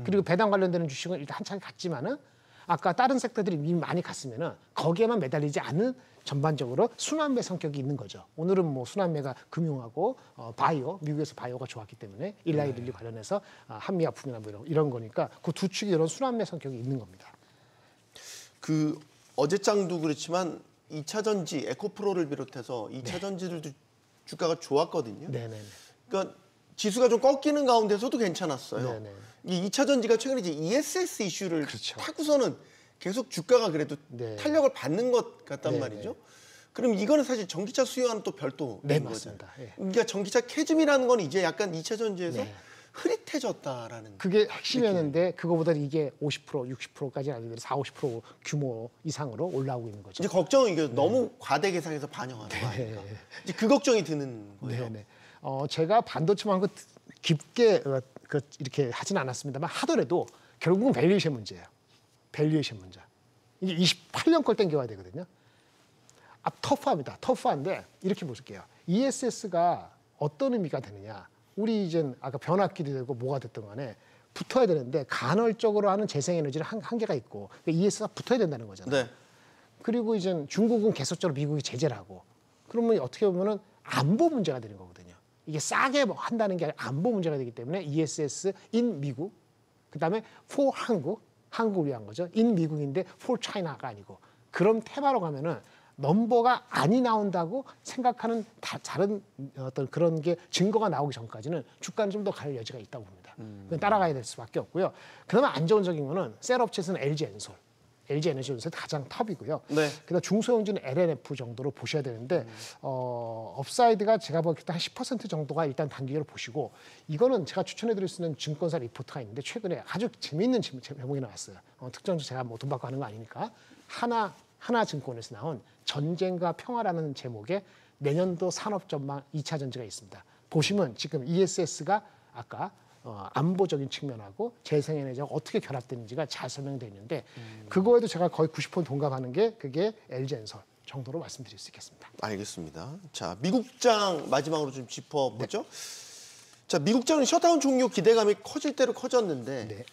그리고 배당 관련되는 주식은 일단 한창 갔지만은 아까 다른 섹터들이 이미 많이 갔으면은 거기에만 매달리지 않은 전반적으로 순환매 성격이 있는 거죠. 오늘은 뭐 순환매가 금융하고 바이오, 미국에서 바이오가 좋았기 때문에 일라이릴리 관련해서 한미아품이나 뭐 이런 거니까 그 두 축이 이런 순환매 성격이 있는 겁니다. 그 어제장도 그렇지만 2차 전지 에코프로를 비롯해서 2차 전지들도 주가가 좋았거든요. 네네. 그러니까 지수가 좀 꺾이는 가운데서도 괜찮았어요. 네네. 이 2차 전지가 최근에 이제 ESS 이슈를 그렇죠. 타고서는 계속 주가가 그래도 네. 탄력을 받는 것 같단 네네. 말이죠. 그럼 이거는 사실 전기차 수요와는 또 별도인 네, 거잖아요. 맞습니다. 예. 그러니까 전기차 캐즘이라는 건 이제 약간 2차 전지에서 네. 흐릿해졌다라는. 그게 핵심이었는데 그거보다 이게 50%, 60%까지 아니고 40, 50% 규모 이상으로 올라오고 있는 거죠. 이제 걱정은 이게 너무 과대 계상해서 반영하는 거 아닌가. 이제 그 걱정이 드는 거예요. 네네. 제가 반도체만 깊게 이렇게 하진 않았습니다만 하더라도 결국은 밸류에이션 문제예요. 밸류에이션 문제. 이게 28년 걸 땡겨와야 되거든요. 터프합니다. 터프한데 이렇게 보실게요. ESS가 어떤 의미가 되느냐. 우리 이제 아까 변압기도 되고 뭐가 됐든 간에 붙어야 되는데 간헐적으로 하는 재생에너지는 한계가 있고 그러니까 ESS가 붙어야 된다는 거잖아요. 네. 그리고 이제 중국은 계속적으로 미국이 제재를 하고 그러면 어떻게 보면은 안보 문제가 되는 거거든요. 이게 싸게 한다는 게 아니라 안보 문제가 되기 때문에 ESS in 미국, 그다음에 for 한국을 위한 거죠. in 미국인데 for China가 아니고 그런 테마로 가면은 넘버가 아니 나온다고 생각하는 다른 어떤 그런 게 증거가 나오기 전까지는 주가는 좀 더 갈 여지가 있다고 봅니다. 그건 따라가야 될 수밖에 없고요. 그다음에 안정적인 거는 셀 업체에서는 LG 엔솔. LG 에너지 전선이 가장 탑이고요. 네. 그다음 중소형주는 LNF 정도로 보셔야 되는데 업사이드가 제가 보기에 한 10% 정도가 일단 단기적으로 보시고 이거는 제가 추천해드릴 수 있는 증권사 리포트가 있는데 최근에 아주 재미있는 제목이 나왔어요. 특정주 제가 뭐 돈 받고 하는 거 아니니까 하나증권에서 나온 전쟁과 평화라는 제목의 내년도 산업 전망 2차 전지가 있습니다. 보시면 지금 ESS가 아까 안보적인 측면하고 재생에너지가 어떻게 결합되는지가 잘 설명되어 있는데 그거에도 제가 거의 90% 동감하는 게 그게 LG엔솔 정도로 말씀드릴 수 있겠습니다. 알겠습니다. 자, 미국장 마지막으로 좀 짚어보죠. 네. 자, 미국장은 셧다운 종료 기대감이 커질 대로 커졌는데 네.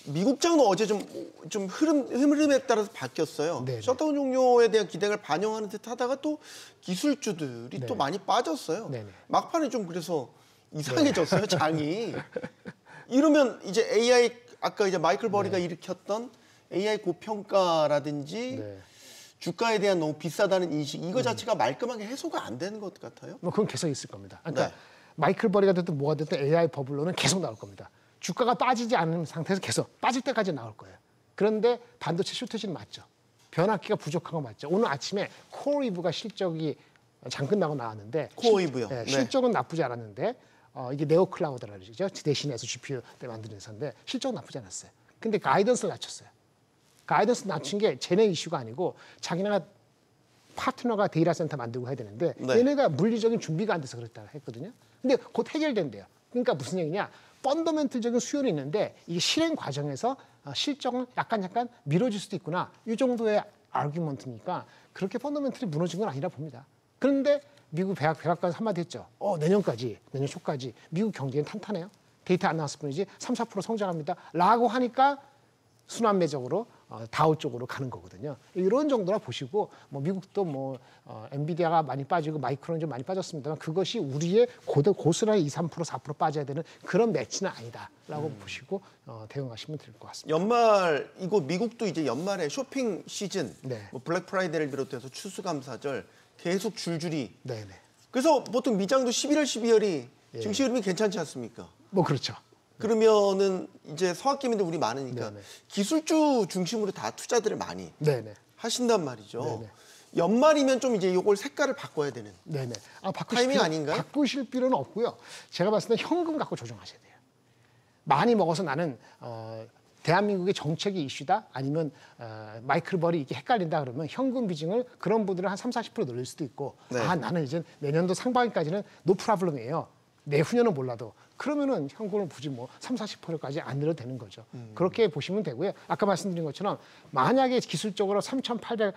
미국장은 어제 좀 흐름에 따라서 바뀌었어요. 네, 셧다운 종료에 대한 기대감을 반영하는 듯 하다가 또 기술주들이 네. 또 많이 빠졌어요. 네, 네. 막판에 좀 그래서 이상해졌어요, 장이. 이러면 이제 AI 아까 이제 마이클 버리가 일으켰던 AI 고평가라든지 네. 주가에 대한 너무 비싸다는 인식 이거 자체가 말끔하게 해소가 안 되는 것 같아요. 뭐 그건 계속 있을 겁니다. 그러니까 네. 마이클 버리가 됐든 뭐가 됐든 AI 버블로는 계속 나올 겁니다. 주가가 빠지지 않는 상태에서 계속 빠질 때까지 나올 거예요. 그런데 반도체 슈터지는 맞죠. 변압기가 부족한 건 맞죠. 오늘 아침에 코어웨이브가 실적이 잠깐 나고 나왔는데 코어웨이브요. 네, 네. 실적은 나쁘지 않았는데 이게 네오클라우드라는 거죠. 대신해서 GPU 때 만드는 회사인데 실적은 나쁘지 않았어요. 근데 가이던스를 낮췄어요. 가이던스 낮춘 게 쟤네 이슈가 아니고 자기네가 파트너가 데이터 센터 만들고 해야 되는데 네. 얘네가 물리적인 준비가 안 돼서 그랬다 했거든요. 근데 곧 해결된대요. 그러니까 무슨 얘기냐? 펀더멘틀적인 수요는 있는데 이게 실행 과정에서 실적은 약간 미뤄질 수도 있구나. 이 정도의 아규먼트니까 그렇게 펀더멘틀이 무너진 건 아니라 봅니다. 그런데 미국 백악관 한마디 했죠. 내년 초까지 미국 경제는 탄탄해요. 데이터 안 나왔을 뿐이지 3, 4% 성장합니다. 라고 하니까 순환매적으로 다우 쪽으로 가는 거거든요. 이런 정도나 보시고 뭐 미국도 뭐 엔비디아가 많이 빠지고 마이크론이 좀 많이 빠졌습니다만 그것이 우리의 고스란히 2, 3%, 4% 빠져야 되는 그런 매치는 아니다라고 보시고 대응하시면 될 것 같습니다. 연말 이거 미국도 이제 연말에 쇼핑 시즌, 네. 뭐 블랙 프라이데이를 비롯해서 추수감사절 계속 줄줄이. 네네. 그래서 보통 미장도 11월, 12월이 예. 증시 흐름이 괜찮지 않습니까? 뭐 그렇죠. 그러면은 이제 서학기민들 우리 많으니까 네네. 기술주 중심으로 다 투자들을 많이 네네. 하신단 말이죠. 네네. 연말이면 좀 이제 이걸 색깔을 바꿔야 되는. 네네. 타이밍 아닌가요? 바꾸실 필요는 없고요. 제가 봤을 때 현금 갖고 조정하셔야 돼요. 많이 먹어서 나는 대한민국의 정책이 이슈다 아니면 마이클 버리 이게 헷갈린다 그러면 현금 비중을 그런 분들은 한 3, 40% 늘릴 수도 있고 네. 나는 이제 내년도 상반기까지는 노 프라블럼이에요. 내후년은 몰라도 그러면은 현금을 굳이 뭐 3, 40%까지 안 늘어도 되는 거죠. 그렇게 보시면 되고요. 아까 말씀드린 것처럼 만약에 기술적으로 3,800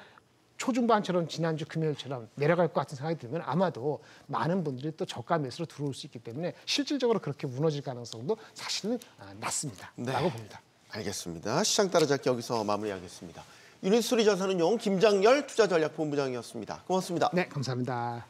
초중반처럼 지난주 금요일처럼 내려갈 것 같은 생각이 들면 아마도 많은 분들이 또 저가 매수로 들어올 수 있기 때문에 실질적으로 그렇게 무너질 가능성도 사실은 낮습니다. 네. 라고 봅니다. 알겠습니다. 시장 따라잡기 여기서 마무리하겠습니다. 유니스토리 자산운용 김장열 투자전략본부장이었습니다. 고맙습니다. 네, 감사합니다.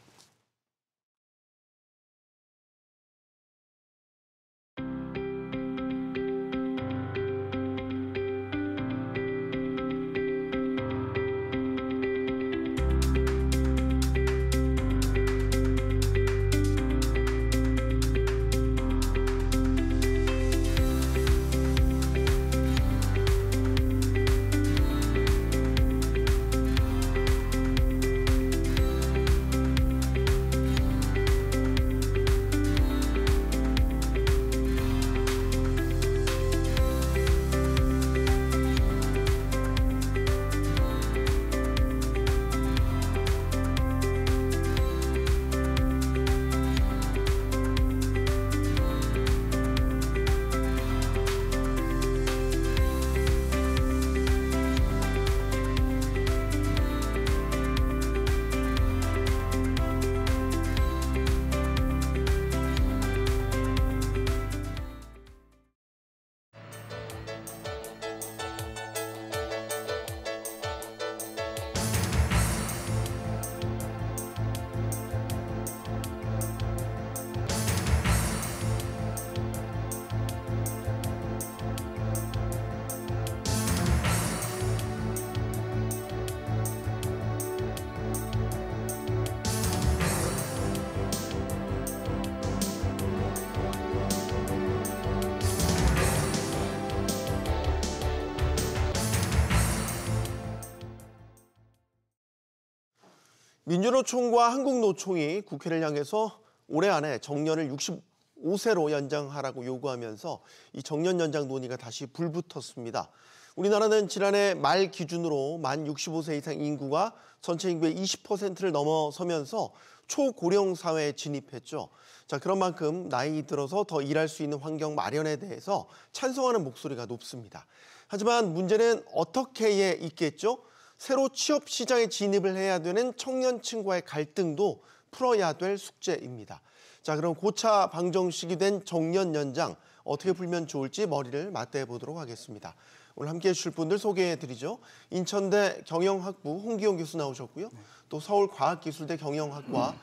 민주노총과 한국노총이 국회를 향해서 올해 안에 정년을 65세로 연장하라고 요구하면서 이 정년 연장 논의가 다시 불붙었습니다. 우리나라는 지난해 말 기준으로 만 65세 이상 인구가 전체 인구의 20%를 넘어서면서 초고령 사회에 진입했죠. 자, 그런 만큼 나이 들어서 더 일할 수 있는 환경 마련에 대해서 찬성하는 목소리가 높습니다. 하지만 문제는 어떻게 있겠죠? 새로 취업 시장에 진입을 해야 되는 청년층과의 갈등도 풀어야 될 숙제입니다. 자, 그럼 고차 방정식이 된 정년 연장 어떻게 풀면 좋을지 머리를 맞대 보도록 하겠습니다. 오늘 함께해 주실 분들 소개해드리죠. 인천대 경영학부 홍기용 교수 나오셨고요. 또 서울과학기술대 경영학과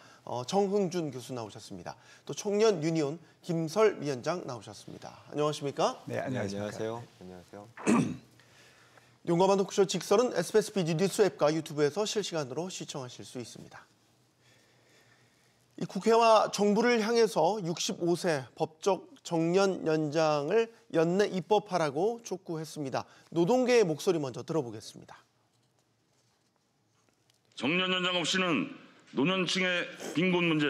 정흥준 교수 나오셨습니다. 또 청년 유니온 김설 위원장 나오셨습니다. 안녕하십니까? 네, 안녕하세요. 안녕하세요. 용감한 토크쇼 직설은 SBS BD 뉴스 앱과 유튜브에서 실시간으로 시청하실 수 있습니다. 이 국회와 정부를 향해서 65세 법적 정년 연장을 연내 입법하라고 촉구했습니다. 노동계의 목소리 먼저 들어보겠습니다. 정년 연장 없이는 노년층의 빈곤 문제,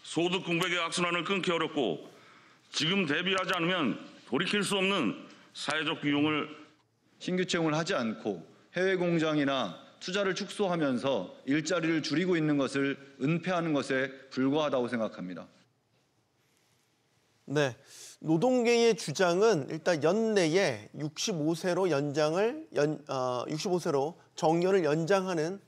소득 공백의 악순환을 끊기 어렵고 지금 대비하지 않으면 돌이킬 수 없는 사회적 비용을 신규 채용을 하지 않고 해외 공장이나 투자를 축소하면서 일자리를 줄이고 있는 것을 은폐하는 것에 불과하다고 생각합니다. 네, 노동계의 주장은 일단 연내에 65세로 65세로 정년을 연장하는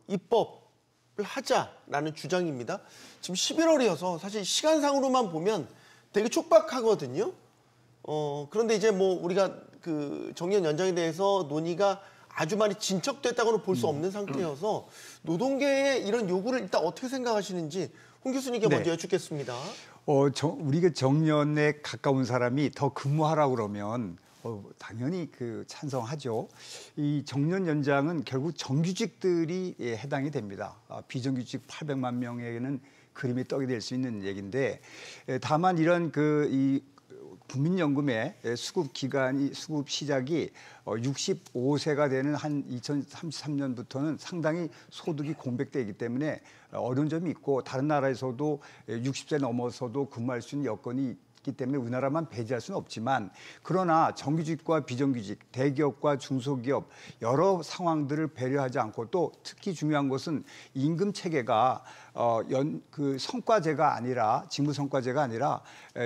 입법을 하자라는 주장입니다. 지금 11월이어서 사실 시간상으로만 보면 되게 촉박하거든요. 그런데 이제 뭐 우리가 그 정년 연장에 대해서 논의가 아주 많이 진척됐다고는 볼 수 없는 상태여서 노동계의 이런 요구를 일단 어떻게 생각하시는지 홍 교수님께 먼저 여쭙겠습니다. 우리가 정년에 가까운 사람이 더 근무하라고 그러면 당연히 찬성하죠. 이 정년 연장은 결국 정규직들이 해당이 됩니다. 비정규직 800만 명에게는 그림이 떡이 될 수 있는 얘기인데, 다만 이런 이 국민연금의 수급 시작이 65세가 되는 한 2033년부터는 상당히 소득이 공백되기 때문에 어려운 점이 있고, 다른 나라에서도 60세 넘어서도 근무할 수 있는 여건이 있기 때문에 우리나라만 배제할 수는 없지만, 그러나 정규직과 비정규직, 대기업과 중소기업 여러 상황들을 배려하지 않고, 또 특히 중요한 것은 임금 체계가 성과제가 아니라, 직무 성과제가 아니라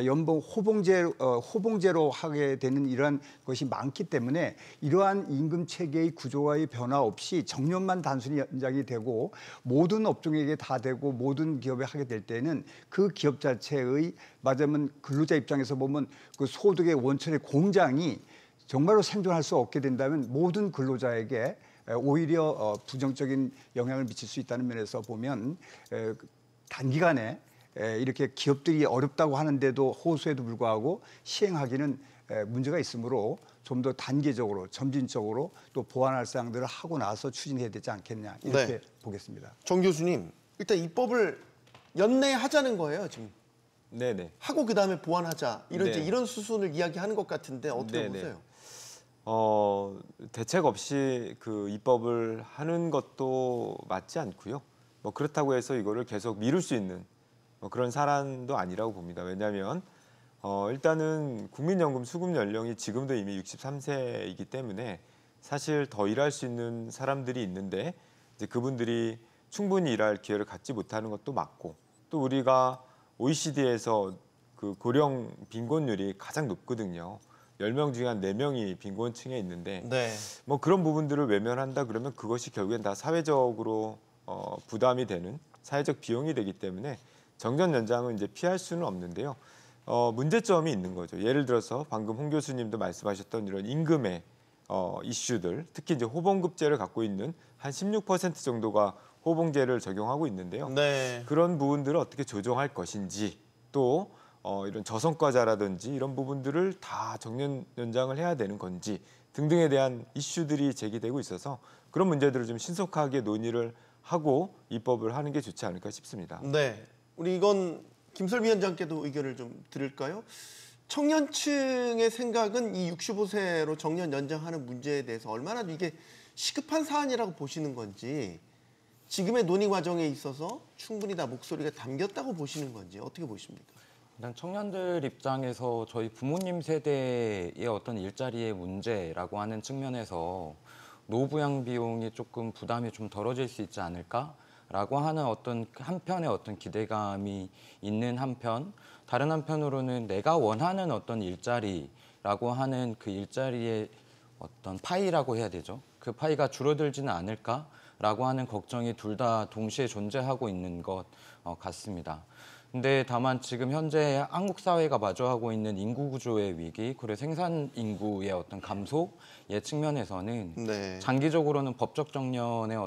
연봉 호봉제로 하게 되는 이러한 것이 많기 때문에, 이러한 임금 체계의 구조와의 변화 없이 정년만 단순히 연장이 되고 모든 업종에게 다 되고 모든 기업에 하게 될 때는 그 기업 자체의, 말하자면 근로자 입장에서 보면 그 소득의 원천의 공장이 정말로 생존할 수 없게 된다면 모든 근로자에게 오히려 부정적인 영향을 미칠 수 있다는 면에서 보면, 단기간에 이렇게 기업들이 어렵다고 하는데도 호소에도 불구하고 시행하기는 문제가 있으므로 좀 더 단계적으로 점진적으로 또 보완할 사항들을 하고 나서 추진해야 되지 않겠냐, 이렇게 보겠습니다. 정 교수님, 일단 입법을 연내에 하자는 거예요, 지금. 네네. 하고 그다음에 보완하자, 이런 수순을 이야기하는 것 같은데 어떻게 보세요? 대책 없이 그 입법을 하는 것도 맞지 않고요. 뭐 그렇다고 해서 이거를 계속 미룰 수 있는 그런 사안도 아니라고 봅니다. 왜냐하면 일단은 국민연금 수급 연령이 지금도 이미 63세이기 때문에 사실 더 일할 수 있는 사람들이 있는데, 이제 그분들이 충분히 일할 기회를 갖지 못하는 것도 맞고, 또 우리가 OECD에서 그 고령 빈곤율이 가장 높거든요. 10명 중에 한 4명이 빈곤층에 있는데, 뭐 그런 부분들을 외면한다 그러면 그것이 결국엔 다 사회적으로 부담이 되는 사회적 비용이 되기 때문에 정년 연장은 이제 피할 수는 없는데요. 문제점이 있는 거죠. 예를 들어서 방금 홍 교수님도 말씀하셨던 이런 임금의 이슈들, 특히 이제 호봉급제를 갖고 있는 한 16% 정도가 호봉제를 적용하고 있는데요. 그런 부분들을 어떻게 조정할 것인지, 또 이런 저성과자라든지 이런 부분들을 다 정년 연장을 해야 되는 건지 등등에 대한 이슈들이 제기되고 있어서 그런 문제들을 좀 신속하게 논의를 하고 입법을 하는 게 좋지 않을까 싶습니다. 네, 우리 이건 김설 위원장께도 의견을 좀 들을까요? 청년층의 생각은 이 65세로 정년 연장하는 문제에 대해서 얼마나 이게 시급한 사안이라고 보시는 건지 지금의 논의 과정에 있어서 충분히 다 목소리가 담겼다고 보시는 건지 어떻게 보십니까? 일단 청년들 입장에서 저희 부모님 세대의 어떤 일자리의 문제라고 하는 측면에서 노부양 비용이 조금 부담이 좀 덜어질 수 있지 않을까라고 하는 어떤 한편의 어떤 기대감이 있는 한편, 다른 한편으로는 내가 원하는 어떤 일자리라고 하는 그 일자리의 어떤 파이라고 해야 되죠. 그 파이가 줄어들지는 않을까라고 하는 걱정이 둘 다 동시에 존재하고 있는 것 같습니다. 근데 다만 지금 현재 한국 사회가 마주하고 있는 인구 구조의 위기, 그리고 생산 인구의 어떤 감소의 측면에서는 네. 장기적으로는 법적 정년의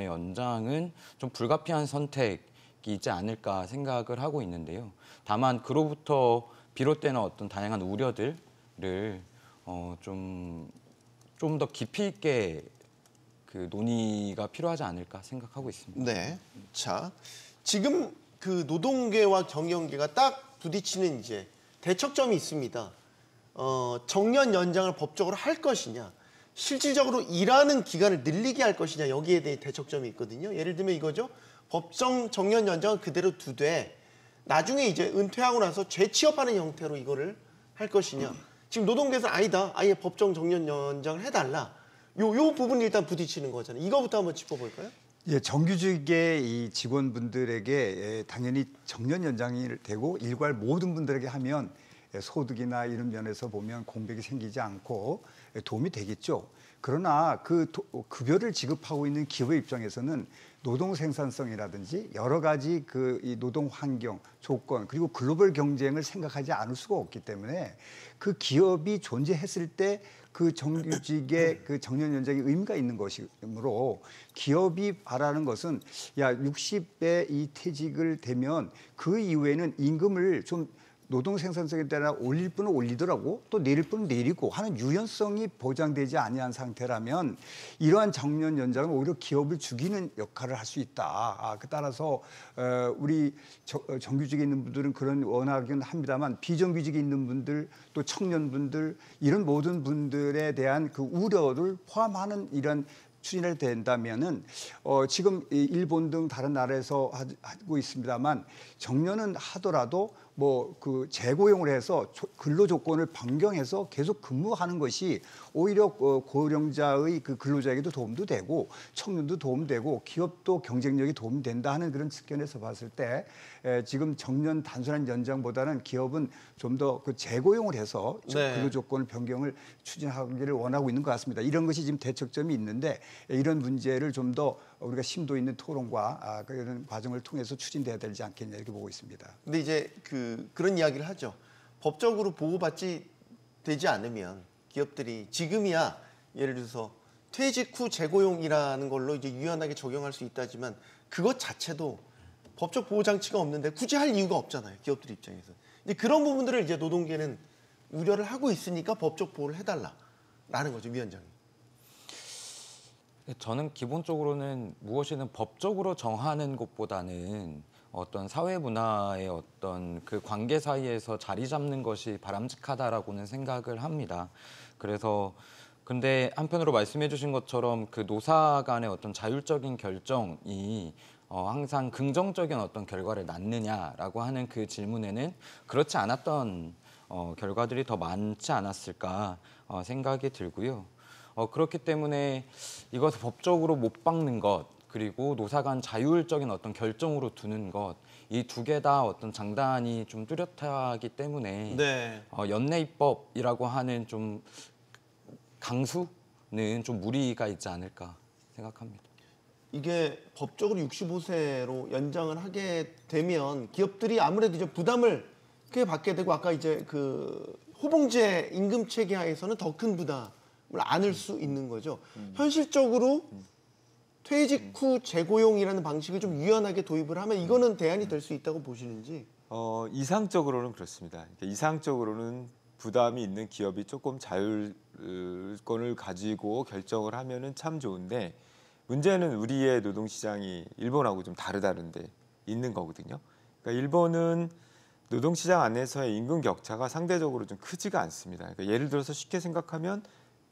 연장은 좀 불가피한 선택이지 않을까 생각을 하고 있는데요. 다만 그로부터 비롯되는 어떤 다양한 우려들을 좀 더 깊이 있게 그 논의가 필요하지 않을까 생각하고 있습니다. 네. 자, 지금 그 노동계와 경영계가 딱 부딪히는 이제 대척점이 있습니다. 정년 연장을 법적으로 할 것이냐, 실질적으로 일하는 기간을 늘리게 할 것이냐, 여기에 대해 대척점이 있거든요. 예를 들면 이거죠. 법정 정년 연장을 그대로 두되 나중에 이제 은퇴하고 나서 재취업하는 형태로 이거를 할 것이냐. 지금 노동계에서는 아니다. 아예 법정 정년 연장을 해달라. 요 부분 일단 부딪히는 거잖아요. 이거부터 한번 짚어볼까요? 예, 정규직의 이 직원분들에게 당연히 정년 연장이 되고 일괄 모든 분들에게 하면 소득이나 이런 면에서 보면 공백이 생기지 않고 도움이 되겠죠. 그러나 그 급여를 지급하고 있는 기업의 입장에서는 노동 생산성이라든지 여러 가지 이 노동 환경, 조건 그리고 글로벌 경쟁을 생각하지 않을 수가 없기 때문에 그 기업이 존재했을 때 그 정규직의 그 정년 연장이 의미가 있는 것이므로 기업이 바라는 것은 60에 이 퇴직을 되면 그 이후에는 임금을 좀 노동 생산성에 따라 올릴 분은 올리더라고 또 내릴 분은 내리고 하는 유연성이 보장되지 아니한 상태라면 이러한 정년 연장은 오히려 기업을 죽이는 역할을 할 수 있다. 따라서 우리 정규직에 있는 분들은 그런 원하긴 합니다만 비정규직에 있는 분들 또 청년분들 이런 모든 분들에 대한 그 우려를 포함하는 이런 추진을 된다면은 지금 일본 등 다른 나라에서 하고 있습니다만 정년은 하더라도 뭐 그 재고용을 해서 근로 조건을 변경해서 계속 근무하는 것이 오히려 고령자의 그 근로자에게도 도움도 되고 청년도 도움되고 기업도 경쟁력이 도움된다 하는 그런 측면에서 봤을 때 지금 정년 단순한 연장보다는 기업은 좀 더 그 재고용을 해서 네. 근로 조건을 변경을 추진하기를 원하고 있는 것 같습니다. 이런 것이 지금 대척점이 있는데 이런 문제를 좀 더 우리가 심도 있는 토론과 그런 과정을 통해서 추진돼야 되지 않겠냐 이렇게 보고 있습니다. 근데 이제 그런 이야기를 하죠. 법적으로 보호받지 되지 않으면 기업들이 지금이야 예를 들어서 퇴직 후 재고용이라는 걸로 이제 유연하게 적용할 수 있다지만 그것 자체도 법적 보호 장치가 없는데 굳이 할 이유가 없잖아요. 기업들 입장에서. 이제 그런 부분들을 이제 노동계는 우려를 하고 있으니까 법적 보호를 해달라라는 거죠, 위원장님. 저는 기본적으로는 무엇이든 법적으로 정하는 것보다는 어떤 사회 문화의 어떤 그 관계 사이에서 자리 잡는 것이 바람직하다라고는 생각을 합니다. 그래서 근데 한편으로 말씀해 주신 것처럼 그 노사 간의 어떤 자율적인 결정이 항상 긍정적인 어떤 결과를 낳느냐라고 하는 그 질문에는 그렇지 않았던 결과들이 더 많지 않았을까 생각이 들고요. 그렇기 때문에 이것을 법적으로 못 박는 것 그리고 노사 간 자율적인 어떤 결정으로 두는 것 이 두 개 다 어떤 장단이 좀 뚜렷하기 때문에 네. 연내 입법이라고 하는 좀 강수는 좀 무리가 있지 않을까 생각합니다. 이게 법적으로 65세로 연장을 하게 되면 기업들이 아무래도 이제 부담을 크게 받게 되고 아까 이제 그 호봉제 임금 체계 하에서는 더 큰 부담을 안을 수 있는 거죠. 현실적으로 퇴직 후 재고용이라는 방식을 좀 유연하게 도입을 하면 이거는 대안이 될 수 있다고 보시는지? 이상적으로는 그렇습니다. 이상적으로는 부담이 있는 기업이 조금 자율권을 가지고 결정을 하면은 참 좋은데 문제는 우리의 노동시장이 일본하고 좀 다르다는데 있는 거거든요. 그러니까 일본은 노동시장 안에서의 임금 격차가 상대적으로 좀 크지가 않습니다. 그러니까 예를 들어서 쉽게 생각하면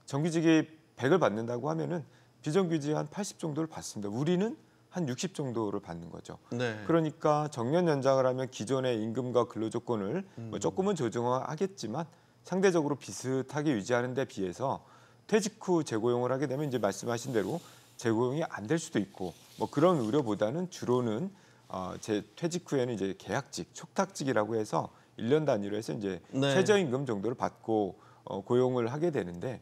정규직이 100을 받는다고 하면은 비정규직 한 80 정도를 받습니다. 우리는 한 60 정도를 받는 거죠. 네. 그러니까 정년 연장을 하면 기존의 임금과 근로 조건을 뭐 조금은 조정하겠지만 상대적으로 비슷하게 유지하는 데 비해서 퇴직 후 재고용을 하게 되면 이제 말씀하신 대로 재고용이 안 될 수도 있고 뭐 그런 우려보다는 주로는 제 퇴직 후에는 이제 계약직, 촉탁직이라고 해서 1년 단위로 해서 이제 네. 최저임금 정도를 받고 고용을 하게 되는데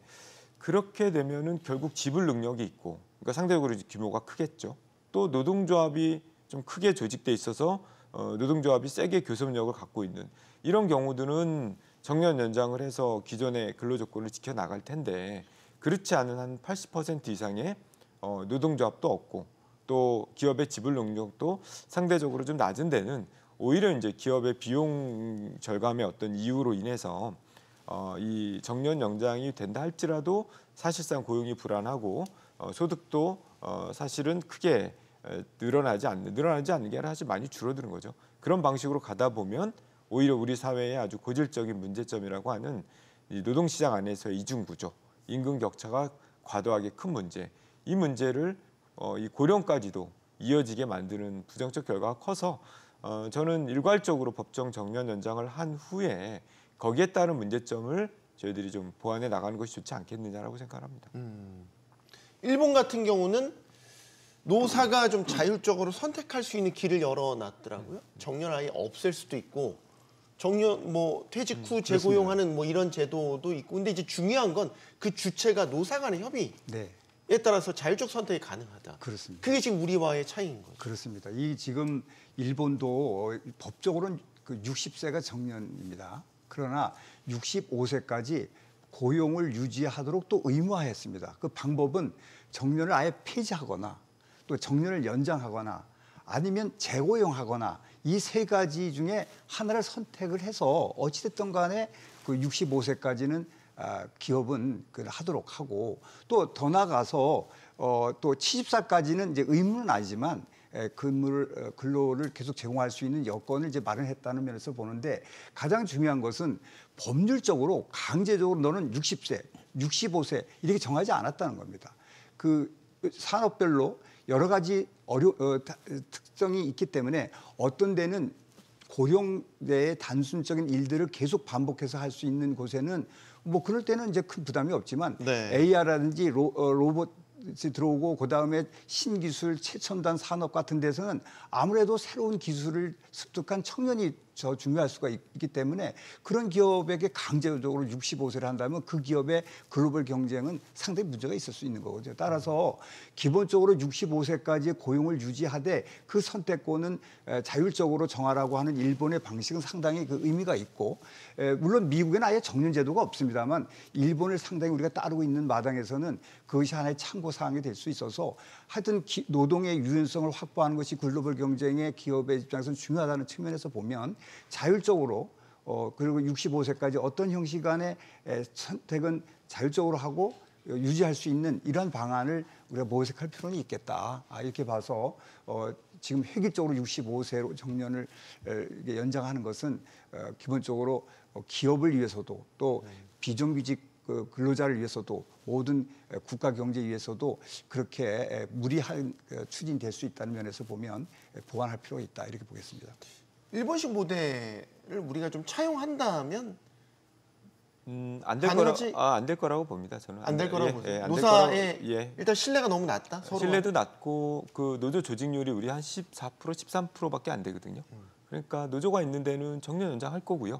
그렇게 되면은 결국 지불 능력이 있고 그러니까 상대적으로 규모가 크겠죠. 또 노동조합이 좀 크게 조직돼 있어서 노동조합이 세게 교섭력을 갖고 있는 이런 경우들은 정년 연장을 해서 기존의 근로 조건을 지켜 나갈 텐데 그렇지 않은 한 80% 이상의 노동조합도 없고 또 기업의 지불 능력도 상대적으로 좀 낮은 데는 오히려 이제 기업의 비용 절감의 어떤 이유로 인해서 이 정년 연장이 된다 할지라도 사실상 고용이 불안하고 소득도 사실은 크게 늘어나지 않는 게 아니라 사실 많이 줄어드는 거죠. 그런 방식으로 가다 보면 오히려 우리 사회의 아주 고질적인 문제점이라고 하는 이 노동시장 안에서의 이중구조, 임금 격차가 과도하게 큰 문제, 이 문제를 이 고령까지도 이어지게 만드는 부정적 결과가 커서 저는 일괄적으로 법정 정년 연장을 한 후에 거기에 따른 문제점을 저희들이 좀 보완해 나가는 것이 좋지 않겠느냐라고 생각합니다. 일본 같은 경우는 노사가 좀 자율적으로 선택할 수 있는 길을 열어놨더라고요. 정년 아예 없앨 수도 있고 정년 뭐 퇴직 후 재고용하는 뭐 이런 제도도 있고 근데 이제 중요한 건 그 주체가 노사 간의 협의에 네, 따라서 자율적 선택이 가능하다. 그렇습니다. 그게 지금 우리와의 차이인 거죠. 그렇습니다. 이 지금 일본도 법적으로는 그 60세가 정년입니다. 그러나 65세까지 고용을 유지하도록 또 의무화했습니다. 그 방법은 정년을 아예 폐지하거나 또 정년을 연장하거나 아니면 재고용하거나 이 세 가지 중에 하나를 선택을 해서 어찌됐든 간에 그 65세까지는 기업은 하도록 하고 또 더 나가서 또 70살까지는 이제 의무는 아니지만 근로를 계속 제공할 수 있는 여건을 이제 마련했다는 면에서 보는데 가장 중요한 것은 법률적으로 강제적으로 너는 60세, 65세 이렇게 정하지 않았다는 겁니다. 그 산업별로 여러 가지 특성이 있기 때문에 어떤 데는 고령의 단순적인 일들을 계속 반복해서 할 수 있는 곳에는 뭐 그럴 때는 이제 큰 부담이 없지만 네. AR라든지 로봇이 들어오고 그다음에 신기술 최첨단 산업 같은 데서는 아무래도 새로운 기술을 습득한 청년이 더 중요할 수가 있기 때문에 그런 기업에게 강제적으로 65세를 한다면 그 기업의 글로벌 경쟁은 상당히 문제가 있을 수 있는 거거든요. 따라서 기본적으로 65세까지 고용을 유지하되 그 선택권은 자율적으로 정하라고 하는 일본의 방식은 상당히 그 의미가 있고 물론 미국에는 아예 정년제도가 없습니다만 일본을 상당히 우리가 따르고 있는 마당에서는 그것이 하나의 참고사항이 될 수 있어서 하여튼 노동의 유연성을 확보하는 것이 글로벌 경쟁의 기업의 입장에서는 중요하다는 측면에서 보면 자율적으로 그리고 65세까지 어떤 형식 간의 선택은 자율적으로 하고 유지할 수 있는 이러한 방안을 우리가 모색할 필요는 있겠다. 이렇게 봐서 지금 획일적으로 65세로 정년을 연장하는 것은 기본적으로 기업을 위해서도 또 비정규직 근로자를 위해서도 모든 국가 경제 위해서도 그렇게 무리한 추진될 수 있다는 면에서 보면 보완할 필요가 있다 이렇게 보겠습니다. 일본식 모델을 우리가 좀 차용한다면 안 될 거라고 봅니다. 저는 안 될 거라고 보세요. 안 될 노사의 거라고, 일단 신뢰가 너무 낮다. 서로 신뢰도 낮고 그 노조 조직률이 우리 한 14%, 13%밖에 안 되거든요. 그러니까 노조가 있는 데는 정년 연장할 거고요.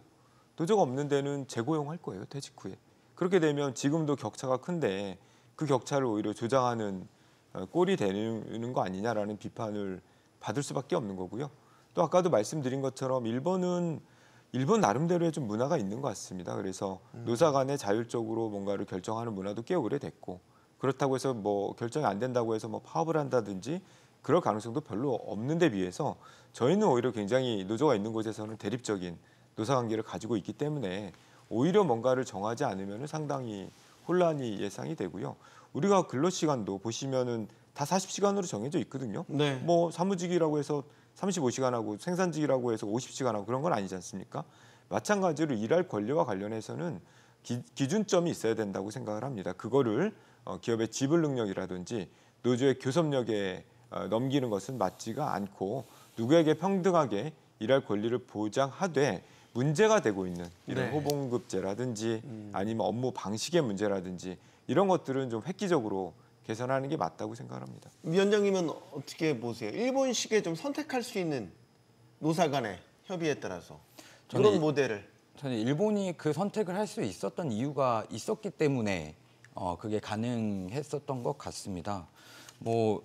노조가 없는 데는 재고용할 거예요. 퇴직 후에. 그렇게 되면 지금도 격차가 큰데 그 격차를 오히려 조장하는 꼴이 되는 거 아니냐라는 비판을 받을 수밖에 없는 거고요. 또 아까도 말씀드린 것처럼 일본 나름대로의 좀 문화가 있는 것 같습니다. 그래서 노사 간에 자율적으로 뭔가를 결정하는 문화도 꽤 오래됐고 그렇다고 해서 뭐 결정이 안 된다고 해서 뭐 파업을 한다든지 그럴 가능성도 별로 없는 데 비해서 저희는 오히려 굉장히 노조가 있는 곳에서는 대립적인 노사 관계를 가지고 있기 때문에 오히려 뭔가를 정하지 않으면 상당히 혼란이 예상이 되고요. 우리가 근로시간도 보시면은 다 40시간으로 정해져 있거든요. 네. 뭐 사무직이라고 해서 35시간 하고 생산직이라고 해서 50시간 하고 그런 건 아니지 않습니까? 마찬가지로 일할 권리와 관련해서는 기준점이 있어야 된다고 생각을 합니다. 그거를 기업의 지불 능력이라든지 노조의 교섭력에 넘기는 것은 맞지가 않고 누구에게 평등하게 일할 권리를 보장하되 문제가 되고 있는 이런 호봉급제라든지 아니면 업무 방식의 문제라든지 이런 것들은 좀 획기적으로 개선하는 게 맞다고 생각합니다. 위원장님은 어떻게 보세요? 일본식에 좀 선택할 수 있는 노사 간의 협의에 따라서 그런 모델을. 저는 일본이 그 선택을 할 수 있었던 이유가 있었기 때문에 그게 가능했었던 것 같습니다. 뭐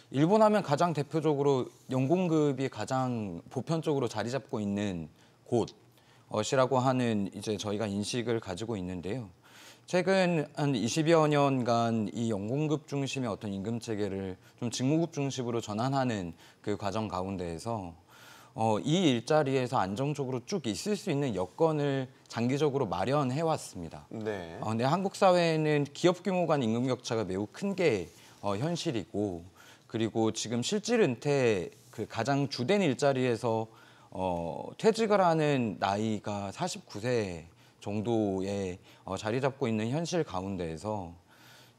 일본 하면 가장 대표적으로 연공급이 가장 보편적으로 자리 잡고 있는 곳이라고 하는 이제 저희가 인식을 가지고 있는데요. 최근 한 20여 년간 이 연공급 중심의 어떤 임금 체계를 좀 직무급 중심으로 전환하는 그 과정 가운데에서 이 일자리에서 안정적으로 쭉 있을 수 있는 여건을 장기적으로 마련해 왔습니다. 네. 근데 한국 사회는 기업 규모 간 임금 격차가 매우 큰 게 현실이고, 그리고 지금 실질 은퇴 그 가장 주된 일자리에서 퇴직을 하는 나이가 49세 정도에 자리 잡고 있는 현실 가운데에서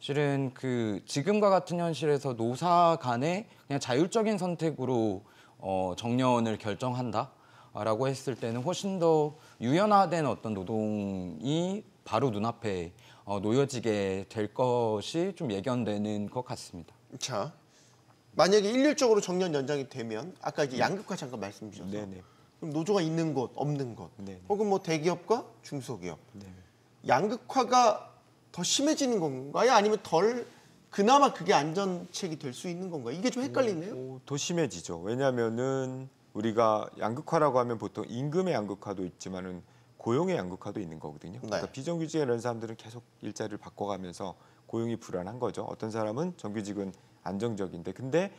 실은 그 지금과 같은 현실에서 노사 간의 그냥 자율적인 선택으로 정년을 결정한다라고 했을 때는 훨씬 더 유연화된 어떤 노동이 바로 눈앞에 놓여지게 될 것이 좀 예견되는 것 같습니다. 자, 만약에 일률적으로 정년 연장이 되면 아까 이제 양극화 잠깐 말씀 주셔서 네네. 그럼 노조가 있는 곳, 없는 곳, 네네. 혹은 뭐 대기업과 중소기업, 네. 양극화가 더 심해지는 건가요? 아니면 덜 그나마 그게 안전책이 될 수 있는 건가요? 이게 좀 헷갈리네요. 더 심해지죠. 왜냐하면은 우리가 양극화라고 하면 보통 임금의 양극화도 있지만은 고용의 양극화도 있는 거거든요. 그러니까 비정규직에 이런 사람들은 계속 일자리를 바꿔가면서 고용이 불안한 거죠. 어떤 사람은 정규직은 안정적인데, 근데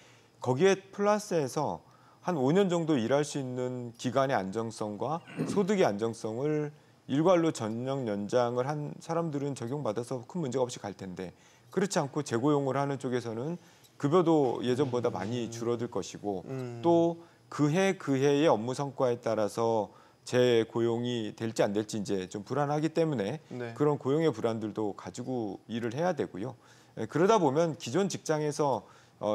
거기에 플러스해서 한 5년 정도 일할 수 있는 기간의 안정성과 소득의 안정성을 일괄로 전형 연장을 한 사람들은 적용받아서 큰 문제가 없이 갈 텐데, 그렇지 않고 재고용을 하는 쪽에서는 급여도 예전보다 많이 줄어들 것이고 또 그 해의 업무 성과에 따라서 재고용이 될지 안 될지 이제 좀 불안하기 때문에 그런 고용의 불안들도 가지고 일을 해야 되고요. 그러다 보면 기존 직장에서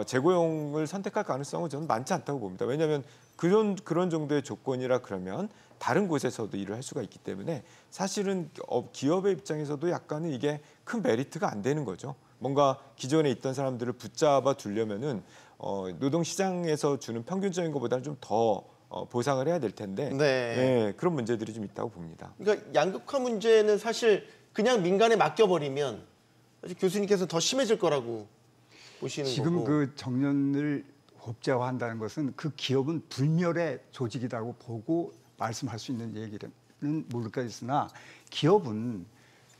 재고용을 선택할 가능성은 저는 많지 않다고 봅니다. 왜냐하면 그런 정도의 조건이라 그러면 다른 곳에서도 일을 할 수가 있기 때문에 사실은 기업의 입장에서도 약간은 이게 큰 메리트가 안 되는 거죠. 뭔가 기존에 있던 사람들을 붙잡아 두려면은 노동시장에서 주는 평균적인 것보다는 좀 더 보상을 해야 될 텐데 네, 그런 문제들이 좀 있다고 봅니다. 그러니까 양극화 문제는 사실 그냥 민간에 맡겨버리면 교수님께서 더 심해질 거라고 보시는 지금 거고. 그 정년을 법제화한다는 것은 그 기업은 불멸의 조직이라고 보고 말씀할 수 있는 얘기는 모를까 했으나 기업은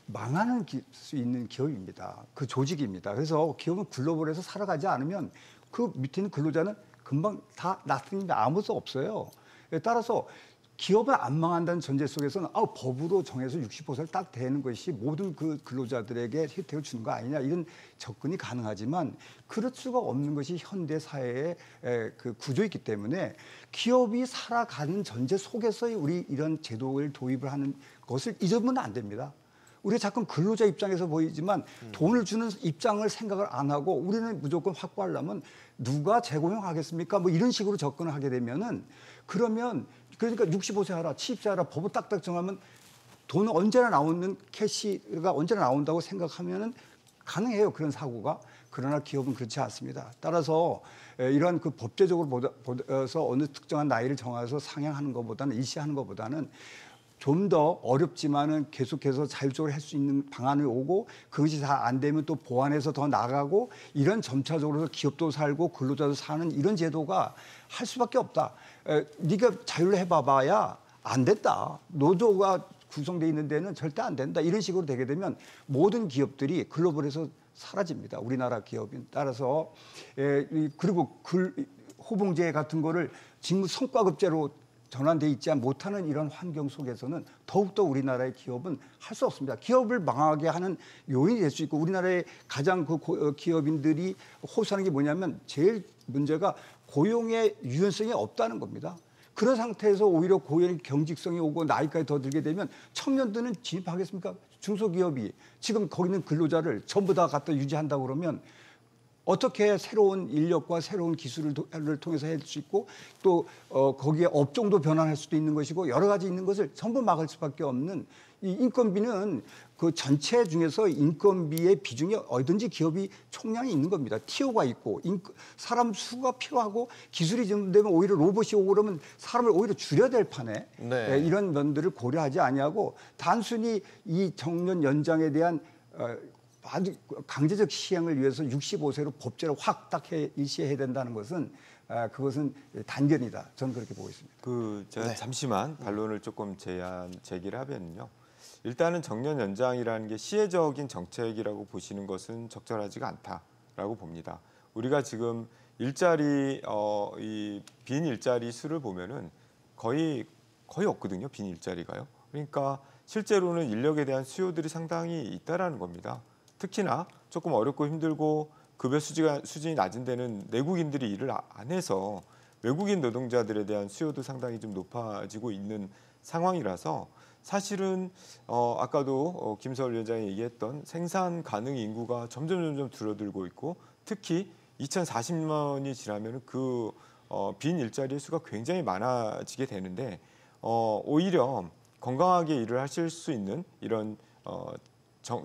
망하는 수 있는 기업입니다. 그 조직입니다. 그래서 기업은 글로벌해서 살아가지 않으면 그 밑에 있는 근로자는 금방 다 낫습니다. 아무도 없어요. 따라서 기업은 안 망한다는 전제 속에서는 법으로 정해서 60%를 딱 되는 것이 모든 그 근로자들에게 혜택을 주는 거 아니냐, 이런 접근이 가능하지만 그럴 수가 없는 것이 현대 사회의 그 구조이기 때문에 기업이 살아가는 전제 속에서 우리 이런 제도를 도입을 하는 것을 잊으면 안 됩니다. 우리가 자꾸 근로자 입장에서 보이지만 돈을 주는 입장을 생각을 안 하고 우리는 무조건 확보하려면 누가 재고용하겠습니까? 뭐 이런 식으로 접근을 하게 되면은 그러면 그러니까 65세 하라, 70세 하라 법을 딱딱 정하면 돈은 언제나 나오는 캐시가 언제나 나온다고 생각하면은 가능해요. 그런 사고가. 그러나 기업은 그렇지 않습니다. 따라서 이러한 그 법제적으로 보여서 어느 특정한 나이를 정해서 상향하는 것보다는 일시하는 것보다는 좀 더 어렵지만은 계속해서 자율적으로 할 수 있는 방안이 오고 그것이 다 안 되면 또 보완해서 더 나가고 이런 점차적으로 기업도 살고 근로자도 사는 이런 제도가 할 수밖에 없다. 네가 자율로 해봐봐야 안 된다. 노조가 구성돼 있는 데는 절대 안 된다. 이런 식으로 되게 되면 모든 기업들이 글로벌에서 사라집니다. 우리나라 기업인. 따라서 그리고 호봉제 같은 거를 직무 성과급제로 전환돼 있지 못하는 이런 환경 속에서는 더욱더 우리나라의 기업은 할 수 없습니다. 기업을 망하게 하는 요인이 될 수 있고 우리나라의 가장 그 기업인들이 호소하는 게 뭐냐면 제일 문제가 고용의 유연성이 없다는 겁니다. 그런 상태에서 오히려 고용 경직성이 오고 나이까지 더 들게 되면 청년들은 진입하겠습니까? 중소기업이 지금 거기 있는 근로자를 전부 다 갖다 유지한다고 그러면 어떻게 새로운 인력과 새로운 기술을 통해서 할 수 있고 또 거기에 업종도 변환할 수도 있는 것이고 여러 가지 있는 것을 전부 막을 수밖에 없는 이 인건비는 그 전체 중에서 인건비의 비중이 어디든지 기업이 총량이 있는 겁니다. 티오가 있고 사람 수가 필요하고 기술이 좀 되면 오히려 로봇이 오고 그러면 사람을 오히려 줄여야 될 판에 네. 이런 면들을 고려하지 아니하고 단순히 이 정년 연장에 대한 아주 강제적 시행을 위해서 65세로 법제로 확 딱 일시해야 된다는 것은 그것은 단견이다. 저는 그렇게 보고 있습니다. 제가 네. 잠시만 반론을 조금 제기를 하면요. 일단은 정년 연장이라는 게 시혜적인 정책이라고 보시는 것은 적절하지가 않다라고 봅니다. 우리가 지금 일자리 이 빈 일자리 수를 보면은 거의 없거든요. 빈 일자리가요. 그러니까 실제로는 인력에 대한 수요들이 상당히 있다라는 겁니다. 특히나 조금 어렵고 힘들고 급여 수준이 낮은 데는 내국인들이 일을 안 해서 외국인 노동자들에 대한 수요도 상당히 좀 높아지고 있는 상황이라서 사실은 아까도 김서울 위원장이 얘기했던 생산 가능 인구가 점점 줄어들고 있고 특히 2040년이 지나면 그 빈 일자리의 수가 굉장히 많아지게 되는데 오히려 건강하게 일을 하실 수 있는 이런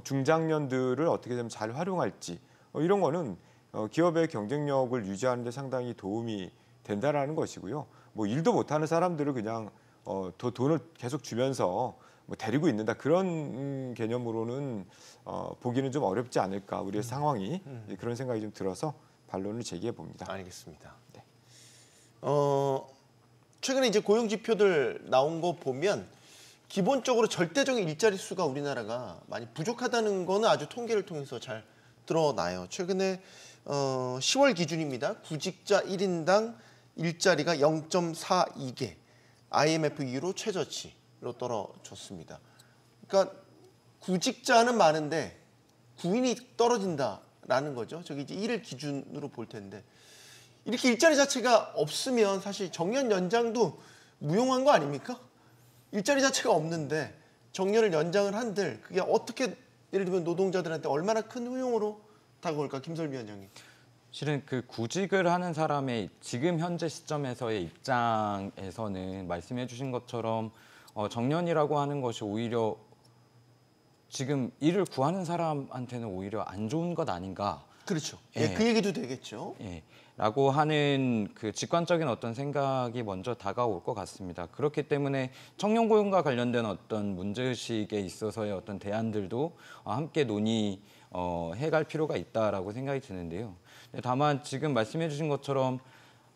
중장년들을 어떻게 좀 잘 활용할지 이런 거는 기업의 경쟁력을 유지하는 데 상당히 도움이 된다라는 것이고요. 뭐 일도 못하는 사람들을 그냥 더 돈을 계속 주면서 뭐 데리고 있는다 그런 개념으로는 보기는 좀 어렵지 않을까 우리의 상황이 그런 생각이 좀 들어서 반론을 제기해 봅니다. 알겠습니다. 네. 최근에 이제 고용 지표들 나온 거 보면 기본적으로 절대적인 일자리 수가 우리나라가 많이 부족하다는 거는 아주 통계를 통해서 잘 드러나요. 최근에 10월 기준입니다. 구직자 1인당 일자리가 0.42개, IMF 이후로 최저치로 떨어졌습니다. 그러니까 구직자는 많은데 구인이 떨어진다라는 거죠. 저기 이제 1을 기준으로 볼 텐데 이렇게 일자리 자체가 없으면 사실 정년 연장도 무용한 거 아닙니까? 일자리 자체가 없는데 정년을 연장을 한들 그게 어떻게 예를 들면 노동자들한테 얼마나 큰 효용으로 다가올까? 김설미 위원장님. 실은 그 구직을 하는 사람의 지금 현재 시점에서의 입장에서는 말씀해 주신 것처럼 정년이라고 하는 것이 오히려 지금 일을 구하는 사람한테는 오히려 안 좋은 것 아닌가. 그렇죠. 예. 예, 그 얘기도 되겠죠. 예, 라고 하는 그 직관적인 어떤 생각이 먼저 다가올 것 같습니다. 그렇기 때문에 청년 고용과 관련된 어떤 문제의식에 있어서의 어떤 대안들도 함께 논의해갈 필요가 있다라고 생각이 드는데요. 다만 지금 말씀해 주신 것처럼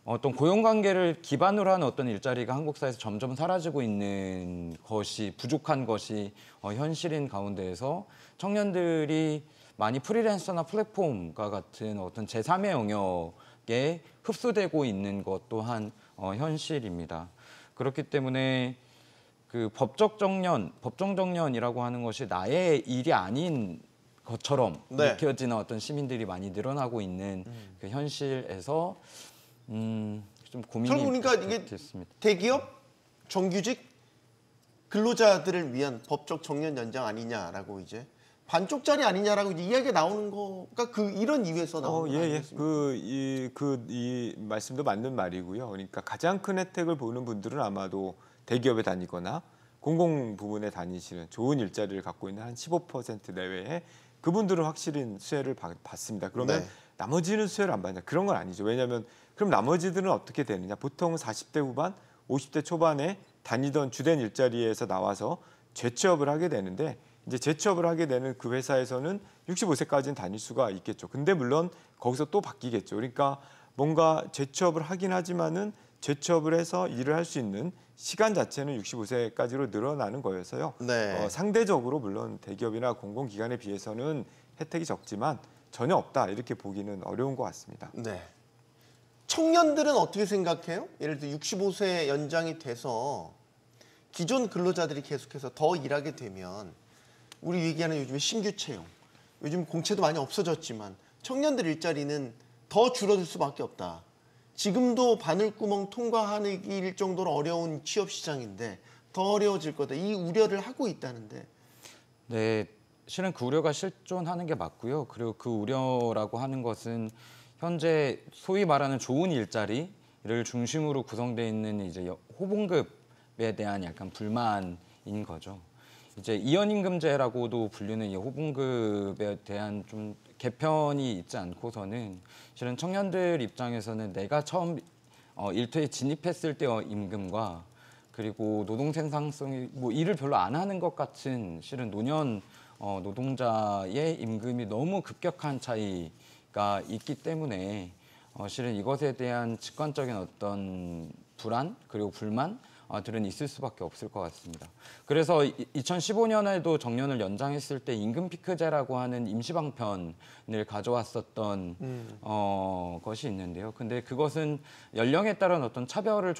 어떤 고용관계를 기반으로 하는 어떤 일자리가 한국 사회에서 점점 사라지고 있는 것이 부족한 것이 현실인 가운데에서 청년들이 많이 프리랜서나 플랫폼과 같은 어떤 제3의 영역에 흡수되고 있는 것 또한 현실입니다. 그렇기 때문에 그 법정 정년이라고 하는 것이 나의 일이 아닌 것처럼 네. 느껴지는 어떤 시민들이 많이 늘어나고 있는 그 현실에서 좀 고민이 그러니까 이게 됐습니다. 대기업 정규직 근로자들을 위한 법적 정년 연장 아니냐라고 이제 반쪽짜리 아니냐라고 이제 이야기가 나오는 거가 이런 이유에서 나오는 거 아니겠습니까? 이 말씀도 맞는 말이고요. 그러니까 가장 큰 혜택을 보는 분들은 아마도 대기업에 다니거나 공공 부문에 다니시는 좋은 일자리를 갖고 있는 한 15% 내외에 그분들은 확실히 수혜를 받습니다. 그러면 네. 나머지는 수혜를 안 받냐? 그런 건 아니죠. 왜냐하면 그럼 나머지들은 어떻게 되느냐? 보통 40대 후반, 50대 초반에 다니던 주된 일자리에서 나와서 재취업을 하게 되는데 이제 재취업을 하게 되는 그 회사에서는 65세까지는 다닐 수가 있겠죠. 근데 물론 거기서 또 바뀌겠죠. 그러니까 뭔가 재취업을 하긴 하지만은 재취업을 해서 일을 할 수 있는 시간 자체는 65세까지로 늘어나는 거여서요. 네. 상대적으로 물론 대기업이나 공공기관에 비해서는 혜택이 적지만 전혀 없다 이렇게 보기는 어려운 것 같습니다. 네. 청년들은 어떻게 생각해요? 예를 들어 65세 연장이 돼서 기존 근로자들이 계속해서 더 일하게 되면 우리 얘기하는 요즘에 신규 채용, 요즘 공채도 많이 없어졌지만 청년들 일자리는 더 줄어들 수밖에 없다. 지금도 바늘구멍 통과하기 정도로 어려운 취업 시장인데 더 어려워질 거다. 이 우려를 하고 있다는데. 네, 실은 그 우려가 실존하는 게 맞고요. 그리고 그 우려라고 하는 것은 현재 소위 말하는 좋은 일자리를 중심으로 구성되어 있는 이제 호봉급에 대한 약간 불만인 거죠. 이제 이연임금제라고도 불리는 이 호봉급에 대한 좀 개편이 있지 않고서는 실은 청년들 입장에서는 내가 처음 일터에 진입했을 때의 임금과 그리고 노동 생산성이 뭐 일을 별로 안 하는 것 같은 실은 노년 노동자의 임금이 너무 급격한 차이가 있기 때문에 실은 이것에 대한 직관적인 어떤 불안 그리고 불만 들은 있을 수밖에 없을 것 같습니다. 그래서 2015년에도 정년을 연장했을 때 임금 피크제라고 하는 임시방편을 가져왔었던 것이 있는데요. 근데 그것은 연령에 따른 어떤 차별을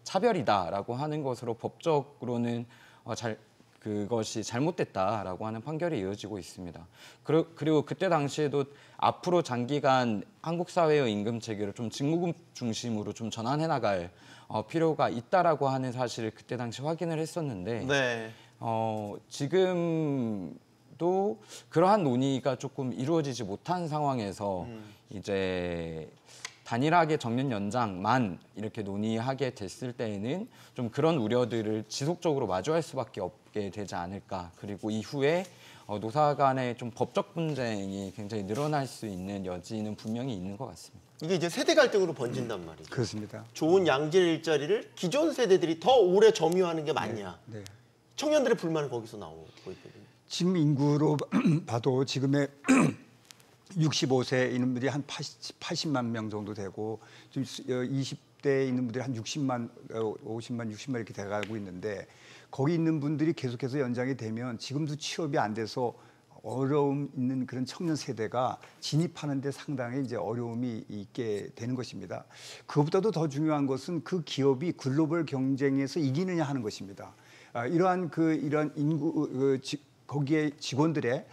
차별이다라고 하는 것으로 법적으로는 그것이 잘못됐다라고 하는 판결이 이어지고 있습니다. 그리고 그때 당시에도 앞으로 장기간 한국 사회의 임금 체계를 좀 직무급 중심으로 좀 전환해 나갈 필요가 있다라고 하는 사실을 그때 당시 확인을 했었는데 네. 지금도 그러한 논의가 조금 이루어지지 못한 상황에서 이제 단일하게 정년 연장만 이렇게 논의하게 됐을 때에는 좀 그런 우려들을 지속적으로 마주할 수밖에 없게 되지 않을까. 그리고 이후에 노사 간의 좀 법적 분쟁이 굉장히 늘어날 수 있는 여지는 분명히 있는 것 같습니다. 이게 이제 세대 갈등으로 번진단 말이죠. 그렇습니다. 좋은 양질 일자리를 기존 세대들이 더 오래 점유하는 게 맞냐. 네. 청년들의 불만은 거기서 나오고 있거든요. 지금 인구로 봐도 지금의 65세 있는 분들이 한 80만 명 정도 되고 지금 20대에 있는 분들이 한 60만, 50만, 60만 이렇게 돼가고 있는데 거기 있는 분들이 계속해서 연장이 되면 지금도 취업이 안 돼서 어려움 있는 그런 청년 세대가 진입하는 데 상당히 이제 어려움이 있게 되는 것입니다. 그것보다도 더 중요한 것은 그 기업이 글로벌 경쟁에서 이기느냐 하는 것입니다. 이러한 인구 거기에 직원들의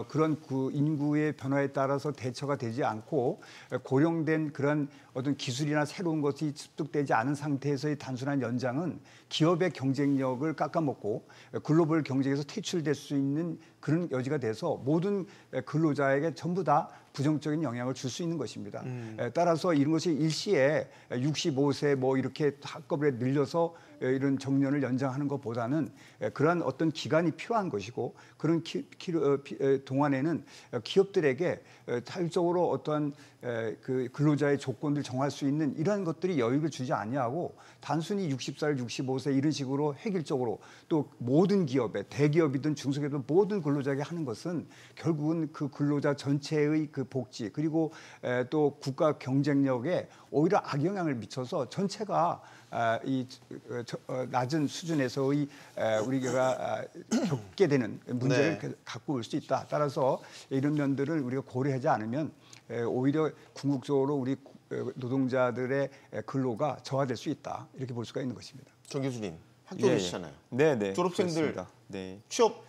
그런 그 인구의 변화에 따라서 대처가 되지 않고 고령된 그런 어떤 기술이나 새로운 것이 습득되지 않은 상태에서의 단순한 연장은 기업의 경쟁력을 깎아먹고 글로벌 경쟁에서 퇴출될 수 있는 그런 여지가 돼서 모든 근로자에게 전부 다 부정적인 영향을 줄 수 있는 것입니다. 따라서 이런 것이 일시에 65세 뭐 이렇게 한꺼번에 늘려서 이런 정년을 연장하는 것보다는 그러한 어떤 기간이 필요한 것이고 그런 동안에는 기업들에게 자율적으로 어떠한 그 근로자의 조건을 정할 수 있는 이러한 것들이 여유를 주지 아니하고 단순히 60살, 65세 이런 식으로 획일적으로 또 모든 기업에 대기업이든 중소기업이든 모든 근로자에게 하는 것은 결국은 그 근로자 전체의 그 복지 그리고 또 국가 경쟁력에 오히려 악영향을 미쳐서 전체가 이 낮은 수준에서의 우리가 겪게 되는 문제를 네. 갖고 올 수 있다. 따라서 이런 면들을 우리가 고려하지 않으면 오히려 궁극적으로 우리 노동자들의 근로가 저하될 수 있다. 이렇게 볼 수가 있는 것입니다. 정 교수님 학교 계시잖아요. 네. 졸업생들 그렇습니다. 네. 취업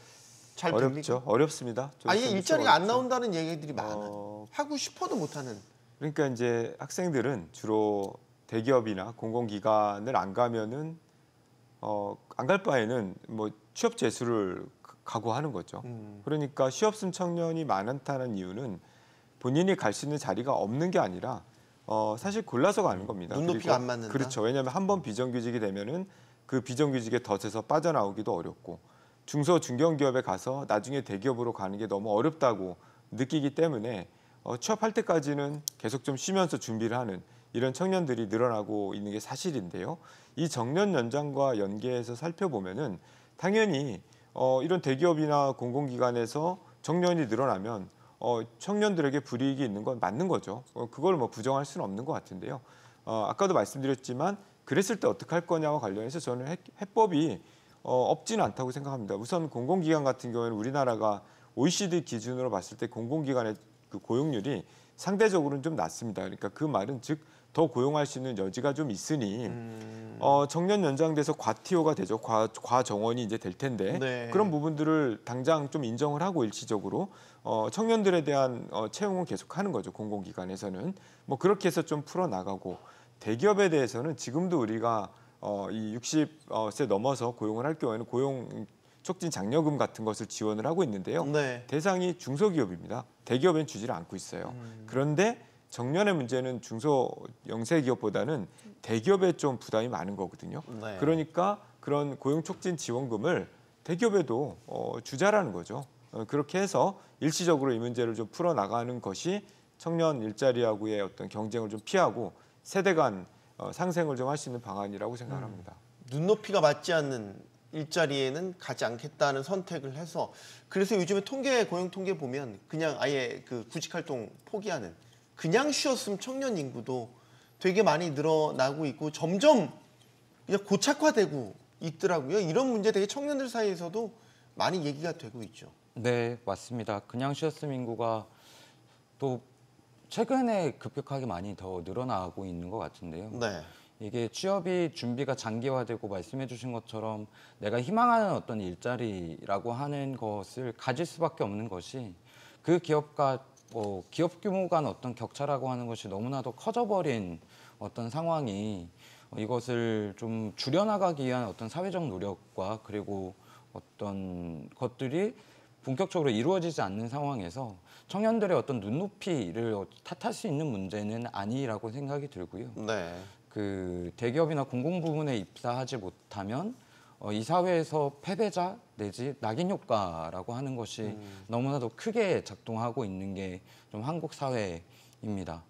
잘 됩니까? 어렵죠. 어렵습니다. 아예 졸업생들 일자리가 안 어렵죠. 나온다는 얘기들이 많아요. 하고 싶어도 못하는. 그러니까 이제 학생들은 주로 대기업이나 공공기관을 안 가면은 안 갈 바에는 뭐 취업 재수를 각오하는 거죠. 그러니까 취업생 청년이 많다는 이유는 본인이 갈 수 있는 자리가 없는 게 아니라 사실 골라서 가는 겁니다. 눈높이가 그리고 안 맞는다? 그렇죠. 왜냐하면 한번 비정규직이 되면은 그 비정규직의 덫에서 빠져나오기도 어렵고 중소 중견기업에 가서 나중에 대기업으로 가는 게 너무 어렵다고 느끼기 때문에 취업할 때까지는 계속 좀 쉬면서 준비를 하는 이런 청년들이 늘어나고 있는 게 사실인데요. 이 정년 연장과 연계해서 살펴보면은 당연히 이런 대기업이나 공공기관에서 정년이 늘어나면 청년들에게 불이익이 있는 건 맞는 거죠. 그걸 뭐 부정할 수는 없는 것 같은데요. 아까도 말씀드렸지만 그랬을 때 어떻게 할 거냐와 관련해서 저는 해법이 없지는 않다고 생각합니다. 우선 공공기관 같은 경우에는 우리나라가 OECD 기준으로 봤을 때 공공기관의 그 고용률이 상대적으로는 좀 낮습니다. 그러니까 그 말은 즉 더 고용할 수 있는 여지가 좀 있으니 정년 연장돼서 과티오가 되죠. 과정원이 이제 될 텐데 네. 그런 부분들을 당장 좀 인정을 하고 일시적으로 청년들에 대한 채용은 계속하는 거죠. 공공기관에서는 뭐 그렇게 해서 좀 풀어 나가고 대기업에 대해서는 지금도 우리가 이 60세 넘어서 고용을 할 경우에는 고용 촉진 장려금 같은 것을 지원을 하고 있는데요. 네. 대상이 중소기업입니다. 대기업엔 주지를 않고 있어요. 그런데 정년의 문제는 중소 영세 기업보다는 대기업에 좀 부담이 많은 거거든요. 네. 그러니까 그런 고용 촉진 지원금을 대기업에도 주자라는 거죠. 그렇게 해서 일시적으로 이 문제를 좀 풀어 나가는 것이 청년 일자리하고의 어떤 경쟁을 좀 피하고 세대 간 상생을 좀 할 수 있는 방안이라고 생각합니다. 눈높이가 맞지 않는 일자리에는 가지 않겠다는 선택을 해서 그래서 요즘에 고용 통계 보면 그냥 아예 그 구직 활동 포기하는 그냥 쉬었으면 청년 인구도 되게 많이 늘어나고 있고 점점 그냥 고착화되고 있더라고요. 이런 문제 되게 청년들 사이에서도 많이 얘기가 되고 있죠. 네, 맞습니다. 그냥 쉬었음 인구가 또 최근에 급격하게 많이 더 늘어나고 있는 것 같은데요. 네. 이게 취업이 준비가 장기화되고 말씀해 주신 것처럼 내가 희망하는 어떤 일자리라고 하는 것을 가질 수밖에 없는 것이 그 기업과 기업 규모 간 어떤 격차라고 하는 것이 너무나도 커져버린 어떤 상황이 이것을 좀 줄여나가기 위한 어떤 사회적 노력과 그리고 어떤 것들이 본격적으로 이루어지지 않는 상황에서 청년들의 어떤 눈높이를 탓할 수 있는 문제는 아니라고 생각이 들고요. 네. 그 대기업이나 공공 부문에 입사하지 못하면 이 사회에서 패배자 내지 낙인 효과라고 하는 것이 너무나도 크게 작동하고 있는 게 좀 한국 사회입니다.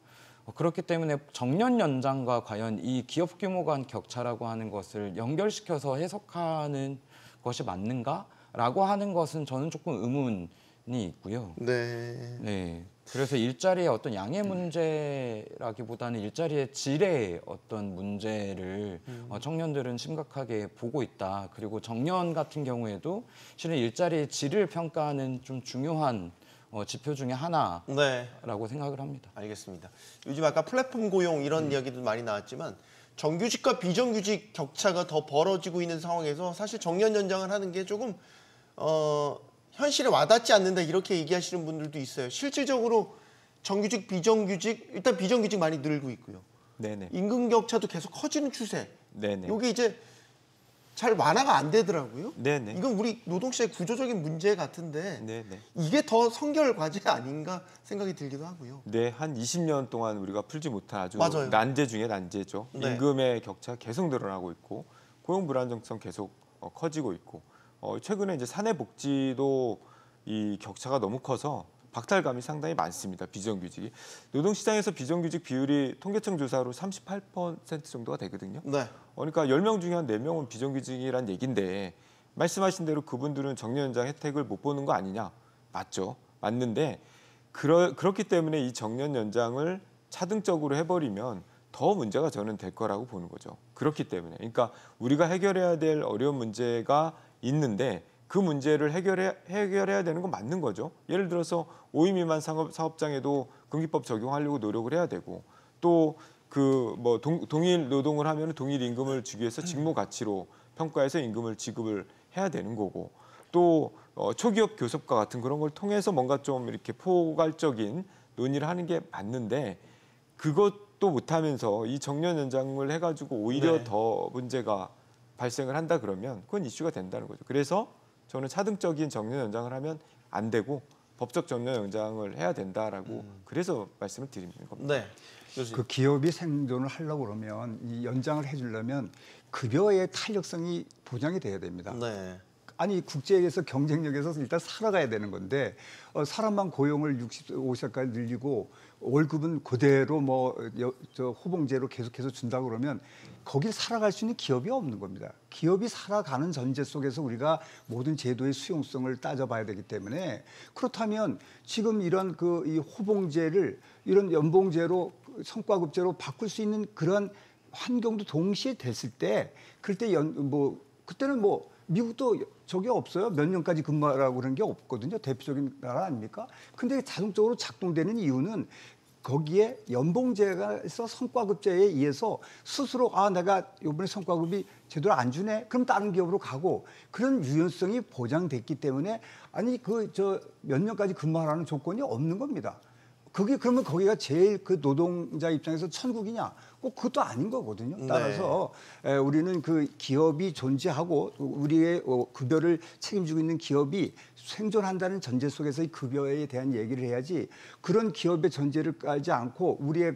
그렇기 때문에 정년 연장과 과연 이 기업 규모 간 격차라고 하는 것을 연결시켜서 해석하는 것이 맞는가라고 하는 것은 저는 조금 의문이 있고요. 네. 네. 그래서 일자리의 어떤 양의 문제라기보다는 일자리의 질의 어떤 문제를 청년들은 심각하게 보고 있다. 그리고 정년 같은 경우에도 실은 일자리의 질을 평가하는 좀 중요한 지표 중에 하나라고 네. 생각을 합니다. 알겠습니다. 요즘 아까 플랫폼 고용 이런 이야기도 많이 나왔지만 정규직과 비정규직 격차가 더 벌어지고 있는 상황에서 사실 정년 연장을 하는 게 조금 현실에 와닿지 않는다 이렇게 얘기하시는 분들도 있어요. 실질적으로 정규직, 비정규직 일단 비정규직 많이 늘고 있고요. 네네. 임금 격차도 계속 커지는 추세. 네네. 이게 이제 잘 완화가 안 되더라고요. 네네. 이건 우리 노동시장의 구조적인 문제 같은데 네네. 이게 더 선결 과제 아닌가 생각이 들기도 하고요. 네, 한 20년 동안 우리가 풀지 못한 아주 맞아요. 난제 중에 난제죠. 네. 임금의 격차 계속 늘어나고 있고 고용 불안정성 계속 커지고 있고 최근에 이제 사내복지도 이 격차가 너무 커서 박탈감이 상당히 많습니다. 비정규직이 노동시장에서 비정규직 비율이 통계청 조사로 38% 정도가 되거든요. 네. 그러니까 10명 중에 한 4명은 비정규직이란 얘기인데 말씀하신 대로 그분들은 정년 연장 혜택을 못 보는 거 아니냐? 맞죠. 맞는데 그렇기 때문에 이 정년 연장을 차등적으로 해버리면 더 문제가 저는 될 거라고 보는 거죠. 그렇기 때문에. 그러니까 우리가 해결해야 될 어려운 문제가 있는데 그 문제를 해결해야 되는 건 맞는 거죠. 예를 들어서 5인 미만 사업장에도 금기법 적용하려고 노력을 해야 되고 또 그 뭐 동일 노동을 하면 동일 임금을 주기 위해서 직무 가치로 평가해서 임금을 지급을 해야 되는 거고 또 초기업 교섭과 같은 그런 걸 통해서 뭔가 좀 이렇게 포괄적인 논의를 하는 게 맞는데 그것도 못하면서 이 정년 연장을 해가지고 오히려 네. 더 문제가 발생을 한다 그러면 그건 이슈가 된다는 거죠. 그래서 저는 차등적인 정년 연장을 하면 안 되고 법적 정년 연장을 해야 된다라고 그래서 말씀을 드리는 겁니다. 네. 그 기업이 생존을 하려고 그러면 이 연장을 해주려면 급여의 탄력성이 보장이 돼야 됩니다. 네. 아니 국제에서 경쟁력에서 일단 살아가야 되는 건데 사람만 고용을 65세까지 늘리고 월급은 그대로 저 호봉제로 계속해서 준다고 그러면 거길 살아갈 수 있는 기업이 없는 겁니다. 기업이 살아가는 전제 속에서 우리가 모든 제도의 수용성을 따져봐야 되기 때문에 그렇다면 지금 이런 이 호봉제를 이런 연봉제로 성과급제로 바꿀 수 있는 그런 환경도 동시에 됐을 때 그때 그때는 미국도 저게 없어요. 몇 년까지 근무하라고 그런 게 없거든요. 대표적인 나라 아닙니까? 근데 자동적으로 작동되는 이유는 거기에 연봉제에서 성과급제에 의해서 스스로 내가 이번에 성과급이 제대로 안 주네. 그럼 다른 기업으로 가고 그런 유연성이 보장됐기 때문에 아니 몇 년까지 근무하라는 조건이 없는 겁니다. 그러면 거기가 제일 그 노동자 입장에서 천국이냐? 꼭 그것도 아닌 거거든요. 따라서 우리는 그 기업이 존재하고 우리의 급여를 책임지고 있는 기업이 생존한다는 전제 속에서의 급여에 대한 얘기를 해야지 그런 기업의 전제를 깔지 않고 우리의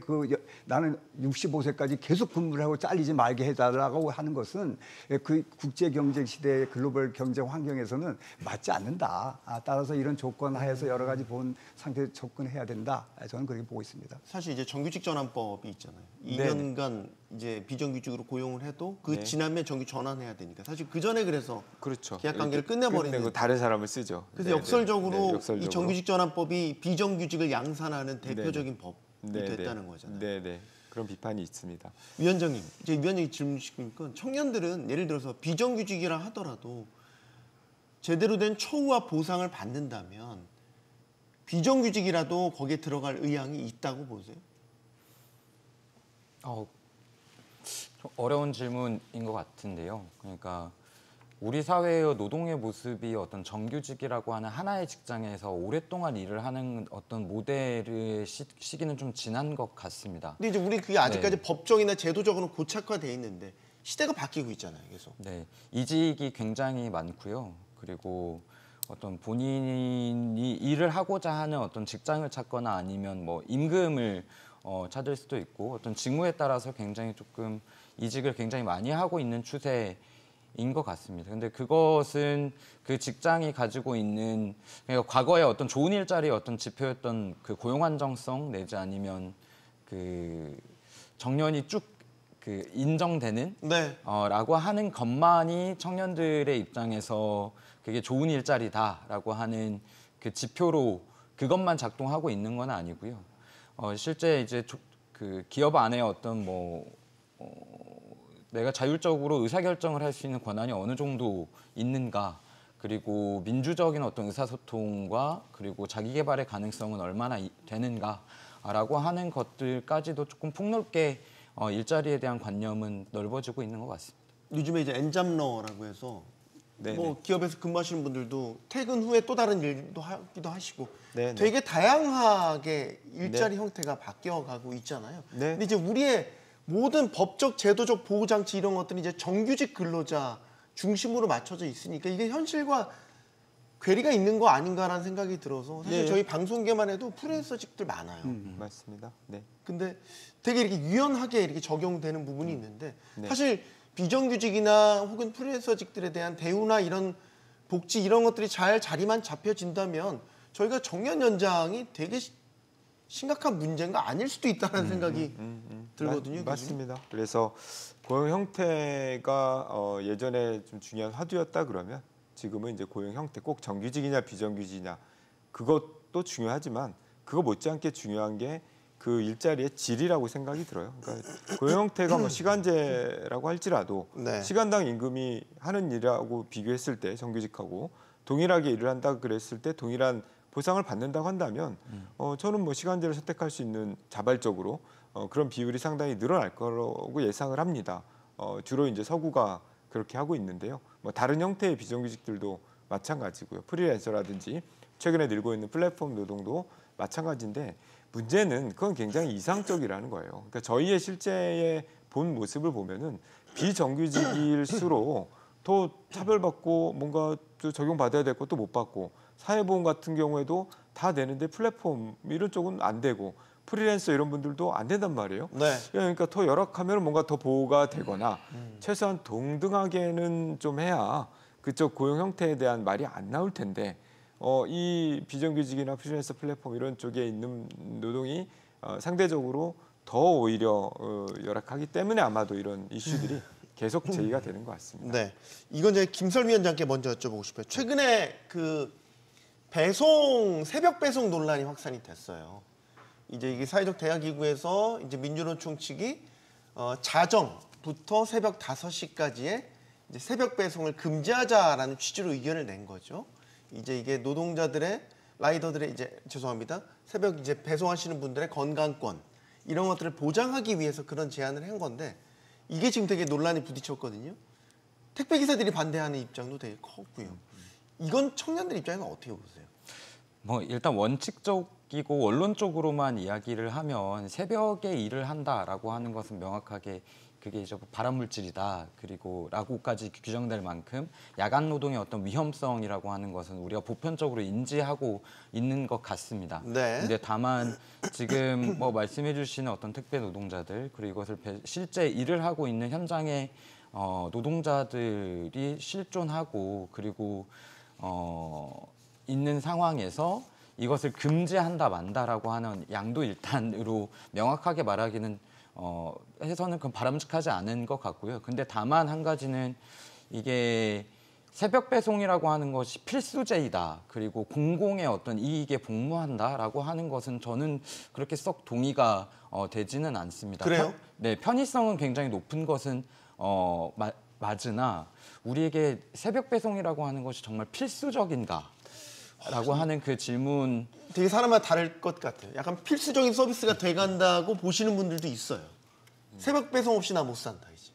나는 65세까지 계속 근무를 하고 잘리지 말게 해달라고 하는 것은 그 국제 경제 시대의 글로벌 경제 환경에서는 맞지 않는다. 따라서 이런 조건 하에서 여러 가지 본 상태에 접근해야 된다. 저는 그렇게 보고 있습니다. 사실 이제 정규직 전환법이 있잖아요. 네. 2년간 이제 비정규직으로 고용을 해도 그 지나면 정규 전환해야 되니까 사실 그 전에 그래서 그렇죠. 계약 관계를 끝내버리는. 끝내고 다른 사람을 쓰죠. 그래서 네네. 역설적으로 네, 역설적으로. 이 정규직 전환법이 비정규직을 양산하는 대표적인 법이 네네. 됐다는 거잖아요. 네네. 그런 비판이 있습니다. 위원장님, 이제 위원장이 질문 주시니까 청년들은 예를 들어서 비정규직이라 하더라도 제대로 된 처우와 보상을 받는다면 비정규직이라도 거기에 들어갈 의향이 있다고 보세요? 좀 어려운 질문인 것 같은데요. 그러니까 우리 사회의 노동의 모습이 어떤 정규직이라고 하는 하나의 직장에서 오랫동안 일을 하는 어떤 모델의 시기는 좀 지난 것 같습니다. 근데 이제 우리 그게 아직까지 법적이나 제도적으로 고착화돼 있는데 시대가 바뀌고 있잖아요, 계속. 네, 이직이 굉장히 많고요. 그리고 어떤 본인이 일을 하고자 하는 어떤 직장을 찾거나 아니면 뭐 임금을 찾을 수도 있고 어떤 직무에 따라서 굉장히 조금 이직을 굉장히 많이 하고 있는 추세인 것 같습니다. 근데 그것은 그 직장이 가지고 있는 그러니까 과거에 어떤 좋은 일자리의 어떤 지표였던 그 고용 안정성 내지 아니면 그 정년이 쭉 그 인정되는 라고 하는 것만이 청년들의 입장에서 그게 좋은 일자리다라고 하는 그 지표로 그것만 작동하고 있는 건 아니고요. 실제 이제 그 기업 안에 어떤 내가 자율적으로 의사결정을 할 수 있는 권한이 어느 정도 있는가, 그리고 민주적인 어떤 의사소통과 그리고 자기개발의 가능성은 얼마나 되는가라고 하는 것들까지도 조금 폭넓게 일자리에 대한 관념은 넓어지고 있는 것 같습니다. 요즘에 이제 엔잡러라고 해서 네네. 뭐 기업에서 근무하시는 분들도 퇴근 후에 또 다른 일도 하기도 하시고 네네. 되게 다양하게 일자리 형태가 바뀌어가고 있잖아요. 네. 근데 이제 우리의 모든 법적, 제도적 보호 장치 이런 것들이 이제 정규직 근로자 중심으로 맞춰져 있으니까 이게 현실과 괴리가 있는 거 아닌가라는 생각이 들어서 사실 네. 저희 방송계만 해도 프리랜서직들 많아요. 맞습니다. 네. 근데 되게 이렇게 유연하게 이렇게 적용되는 부분이 있는데 네. 사실 비정규직이나 혹은 프리랜서직들에 대한 대우나 이런 복지 이런 것들이 잘 자리만 잡혀진다면 저희가 정년 연장이 되게 심각한 문제가 아닐 수도 있다는 생각이 들거든요. 맞습니다. 그래서 고용 형태가 예전에 좀 중요한 화두였다 그러면 지금은 이제 고용 형태 꼭 정규직이냐 비정규직이냐 그것도 중요하지만 그거 못지않게 중요한 게 그 일자리의 질이라고 생각이 들어요. 그러니까 고용 형태가 뭐 시간제라고 할지라도 네. 시간당 임금이 하는 일하고 비교했을 때 정규직하고 동일하게 일을 한다 그랬을 때 동일한 보상을 받는다고 한다면 저는 뭐 시간제를 선택할 수 있는 자발적으로 그런 비율이 상당히 늘어날 거라고 예상을 합니다. 주로 이제 서구가 그렇게 하고 있는데요. 뭐 다른 형태의 비정규직들도 마찬가지고요. 프리랜서라든지 최근에 늘고 있는 플랫폼 노동도 마찬가지인데 문제는 그건 굉장히 이상적이라는 거예요. 그러니까 저희의 실제의 본 모습을 보면은 비정규직일수록 더 차별받고 뭔가 또 적용받아야 될 것도 못 받고 사회보험 같은 경우에도 다 되는데 플랫폼 이런 쪽은 안 되고 프리랜서 이런 분들도 안 된단 말이에요. 네. 그러니까 더 열악하면 뭔가 더 보호가 되거나 최소한 동등하게는 좀 해야 그쪽 고용 형태에 대한 말이 안 나올 텐데 이 비정규직이나 프리랜서 플랫폼 이런 쪽에 있는 노동이 상대적으로 더 오히려 열악하기 때문에 아마도 이런 이슈들이 계속 제기가 되는 것 같습니다. 네, 이건 이제 김설 위원장께 먼저 여쭤보고 싶어요. 최근에 그 배송 새벽 배송 논란이 확산이 됐어요. 이제 이게 사회적 대화기구에서 이제 민주노총 측이 자정부터 새벽 5시까지의 이제 새벽 배송을 금지하자라는 취지로 의견을 낸 거죠. 이제 이게 노동자들의 라이더들의 죄송합니다. 새벽 배송하시는 분들의 건강권 이런 것들을 보장하기 위해서 그런 제안을 한 건데 이게 지금 되게 논란이 부딪혔거든요. 택배 기사들이 반대하는 입장도 되게 컸고요. 이건 청년들 입장에는 어떻게 보세요? 뭐 일단 원칙적이고 원론적으로만 이야기를 하면 새벽에 일을 한다라고 하는 것은 명확하게 그게 이제 발암물질이다 그리고 라고까지 규정될 만큼 야간 노동의 어떤 위험성이라고 하는 것은 우리가 보편적으로 인지하고 있는 것 같습니다. 네. 근데 다만 지금 뭐 말씀해 주시는 어떤 택배 노동자들 그리고 이것을 실제 일을 하고 있는 현장의 노동자들이 실존하고 그리고 있는 상황에서 이것을 금지한다 만다라고 하는 양도일단으로 명확하게 말하기는 해서는 그건 바람직하지 않은 것 같고요. 근데 다만 한 가지는 이게 새벽 배송이라고 하는 것이 필수제이다. 그리고 공공의 어떤 이익에 복무한다라고 하는 것은 저는 그렇게 썩 동의가 되지는 않습니다. 그래요? 네, 편의성은 굉장히 높은 것은 맞으나 우리에게 새벽 배송이라고 하는 것이 정말 필수적인가? 라고 하는 그 질문 되게 사람마다 다를 것 같아요. 약간 필수적인 서비스가 돼간다고 보시는 분들도 있어요. 새벽 배송 없이 나 못 산다 이제.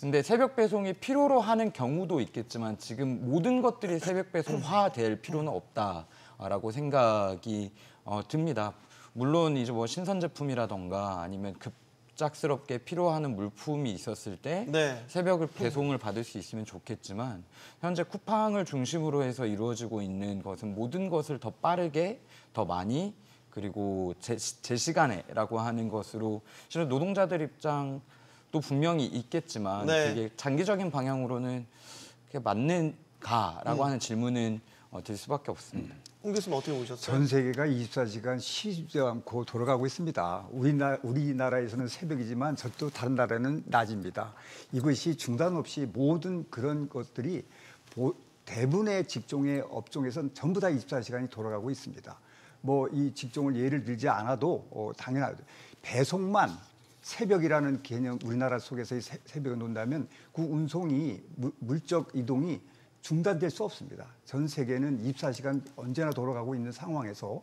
근데 새벽 배송이 필요로 하는 경우도 있겠지만 지금 모든 것들이 새벽 배송화될 필요는 없다라고 생각이 듭니다. 물론 이제 뭐 신선 제품이라던가 아니면 급작스럽게 필요하는 물품이 있었을 때 네. 새벽을 배송을 받을 수 있으면 좋겠지만 현재 쿠팡을 중심으로 해서 이루어지고 있는 것은 모든 것을 더 빠르게 더 많이 그리고 제 시간에라고 하는 것으로 실은 노동자들 입장도 분명히 있겠지만 네. 되게 장기적인 방향으로는 그게 맞는가라고 하는 질문은 들 수밖에 없습니다. 홍 교수님 어떻게 보셨어요? 전 세계가 24시간 쉬지 않고 돌아가고 있습니다. 우리나라에서는 새벽이지만 저도 다른 나라는 낮입니다. 이것이 중단 없이 모든 그런 것들이 대부분의 직종의 업종에서는 전부 다 24시간이 돌아가고 있습니다. 뭐 이 직종을 예를 들지 않아도 당연하죠. 배송만 새벽이라는 개념 우리나라 속에서의 새벽을 논다면 그 운송이 물적 이동이 중단될 수 없습니다. 전 세계는 24시간 언제나 돌아가고 있는 상황에서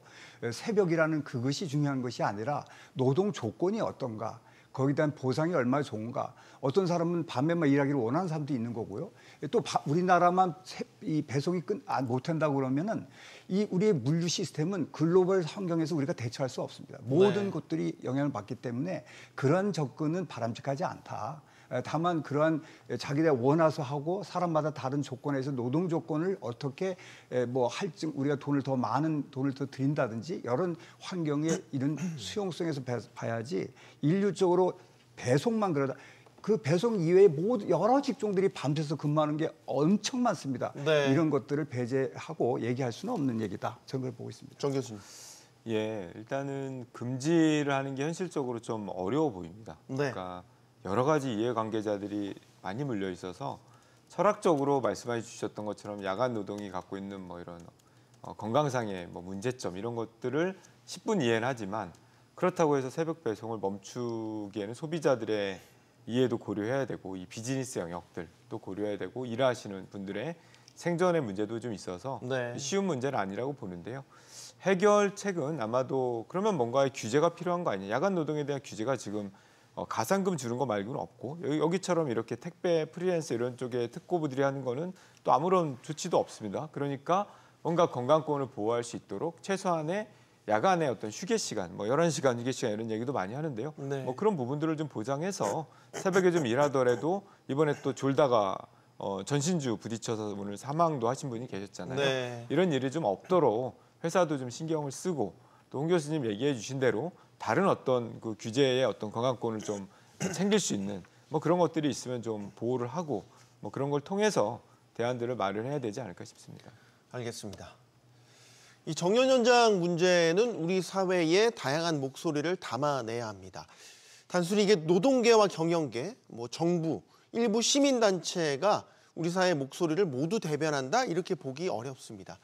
새벽이라는 그것이 중요한 것이 아니라 노동 조건이 어떤가, 거기에 대한 보상이 얼마나 좋은가. 어떤 사람은 밤에만 일하기를 원하는 사람도 있는 거고요. 또 우리나라만 이 배송이 못한다고 그러면은 이 우리의 물류 시스템은 글로벌 환경에서 우리가 대처할 수 없습니다. 모든 것들이 영향을 받기 때문에 그런 접근은 바람직하지 않다. 다만 그러한 자기가 원해서 하고 사람마다 다른 조건에서 노동 조건을 어떻게 뭐 할지 우리가 많은 돈을 더 드린다든지 이런 환경의 이런 수용성에서 봐야지 일률적으로 배송만 그러다 그 배송 이외에 여러 직종들이 밤새서 근무하는 게 엄청 많습니다. 네. 이런 것들을 배제하고 얘기할 수는 없는 얘기다. 저는 그걸 보고 있습니다. 정 교수님. 예, 일단은 금지를 하는 게 현실적으로 좀 어려워 보입니다. 네. 그러니까 여러 가지 이해관계자들이 많이 물려 있어서 철학적으로 말씀해 주셨던 것처럼 야간 노동이 갖고 있는 뭐 이런 건강상의 뭐 문제점 이런 것들을 10분 이해는 하지만 그렇다고 해서 새벽 배송을 멈추기에는 소비자들의 이해도 고려해야 되고 이 비즈니스 영역들도 고려해야 되고 일하시는 분들의 생존의 문제도 좀 있어서 네. 쉬운 문제는 아니라고 보는데요. 해결책은 아마도 그러면 뭔가의 규제가 필요한 거 아니냐. 야간 노동에 대한 규제가 지금 가산금 주는 거 말고는 없고 여기처럼 이렇게 택배 프리랜서 이런 쪽에 특고부들이 하는 거는 또 아무런 조치도 없습니다. 그러니까 뭔가 건강권을 보호할 수 있도록 최소한의 야간의 어떤 휴게 시간, 뭐 11시간 휴게 시간 이런 얘기도 많이 하는데요. 네. 뭐 그런 부분들을 좀 보장해서 새벽에 좀 일하더라도 이번에 또 졸다가 전신주 부딪혀서 오늘 사망도 하신 분이 계셨잖아요. 네. 이런 일이 좀 없도록 회사도 좀 신경을 쓰고 또 홍 교수님 얘기해 주신 대로 다른 어떤 그 규제의 어떤 건강권을 좀 챙길 수 있는 뭐 그런 것들이 있으면 좀 보호를 하고 뭐 그런 걸 통해서 대안들을 마련해야 되지 않을까 싶습니다. 알겠습니다. 이 정년 연장 문제는 우리 사회의 다양한 목소리를 담아내야 합니다. 단순히 이게 노동계와 경영계, 뭐 정부, 일부 시민단체가 우리 사회의 목소리를 모두 대변한다 이렇게 보기 어렵습니다.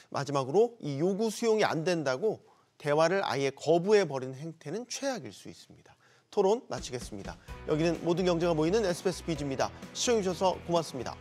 마지막으로 이 요구 수용이 안 된다고 대화를 아예 거부해버리는 행태는 최악일 수 있습니다. 토론 마치겠습니다. 여기는 모든 경제가 모이는 SBS 비즈입니다. 시청해주셔서 고맙습니다.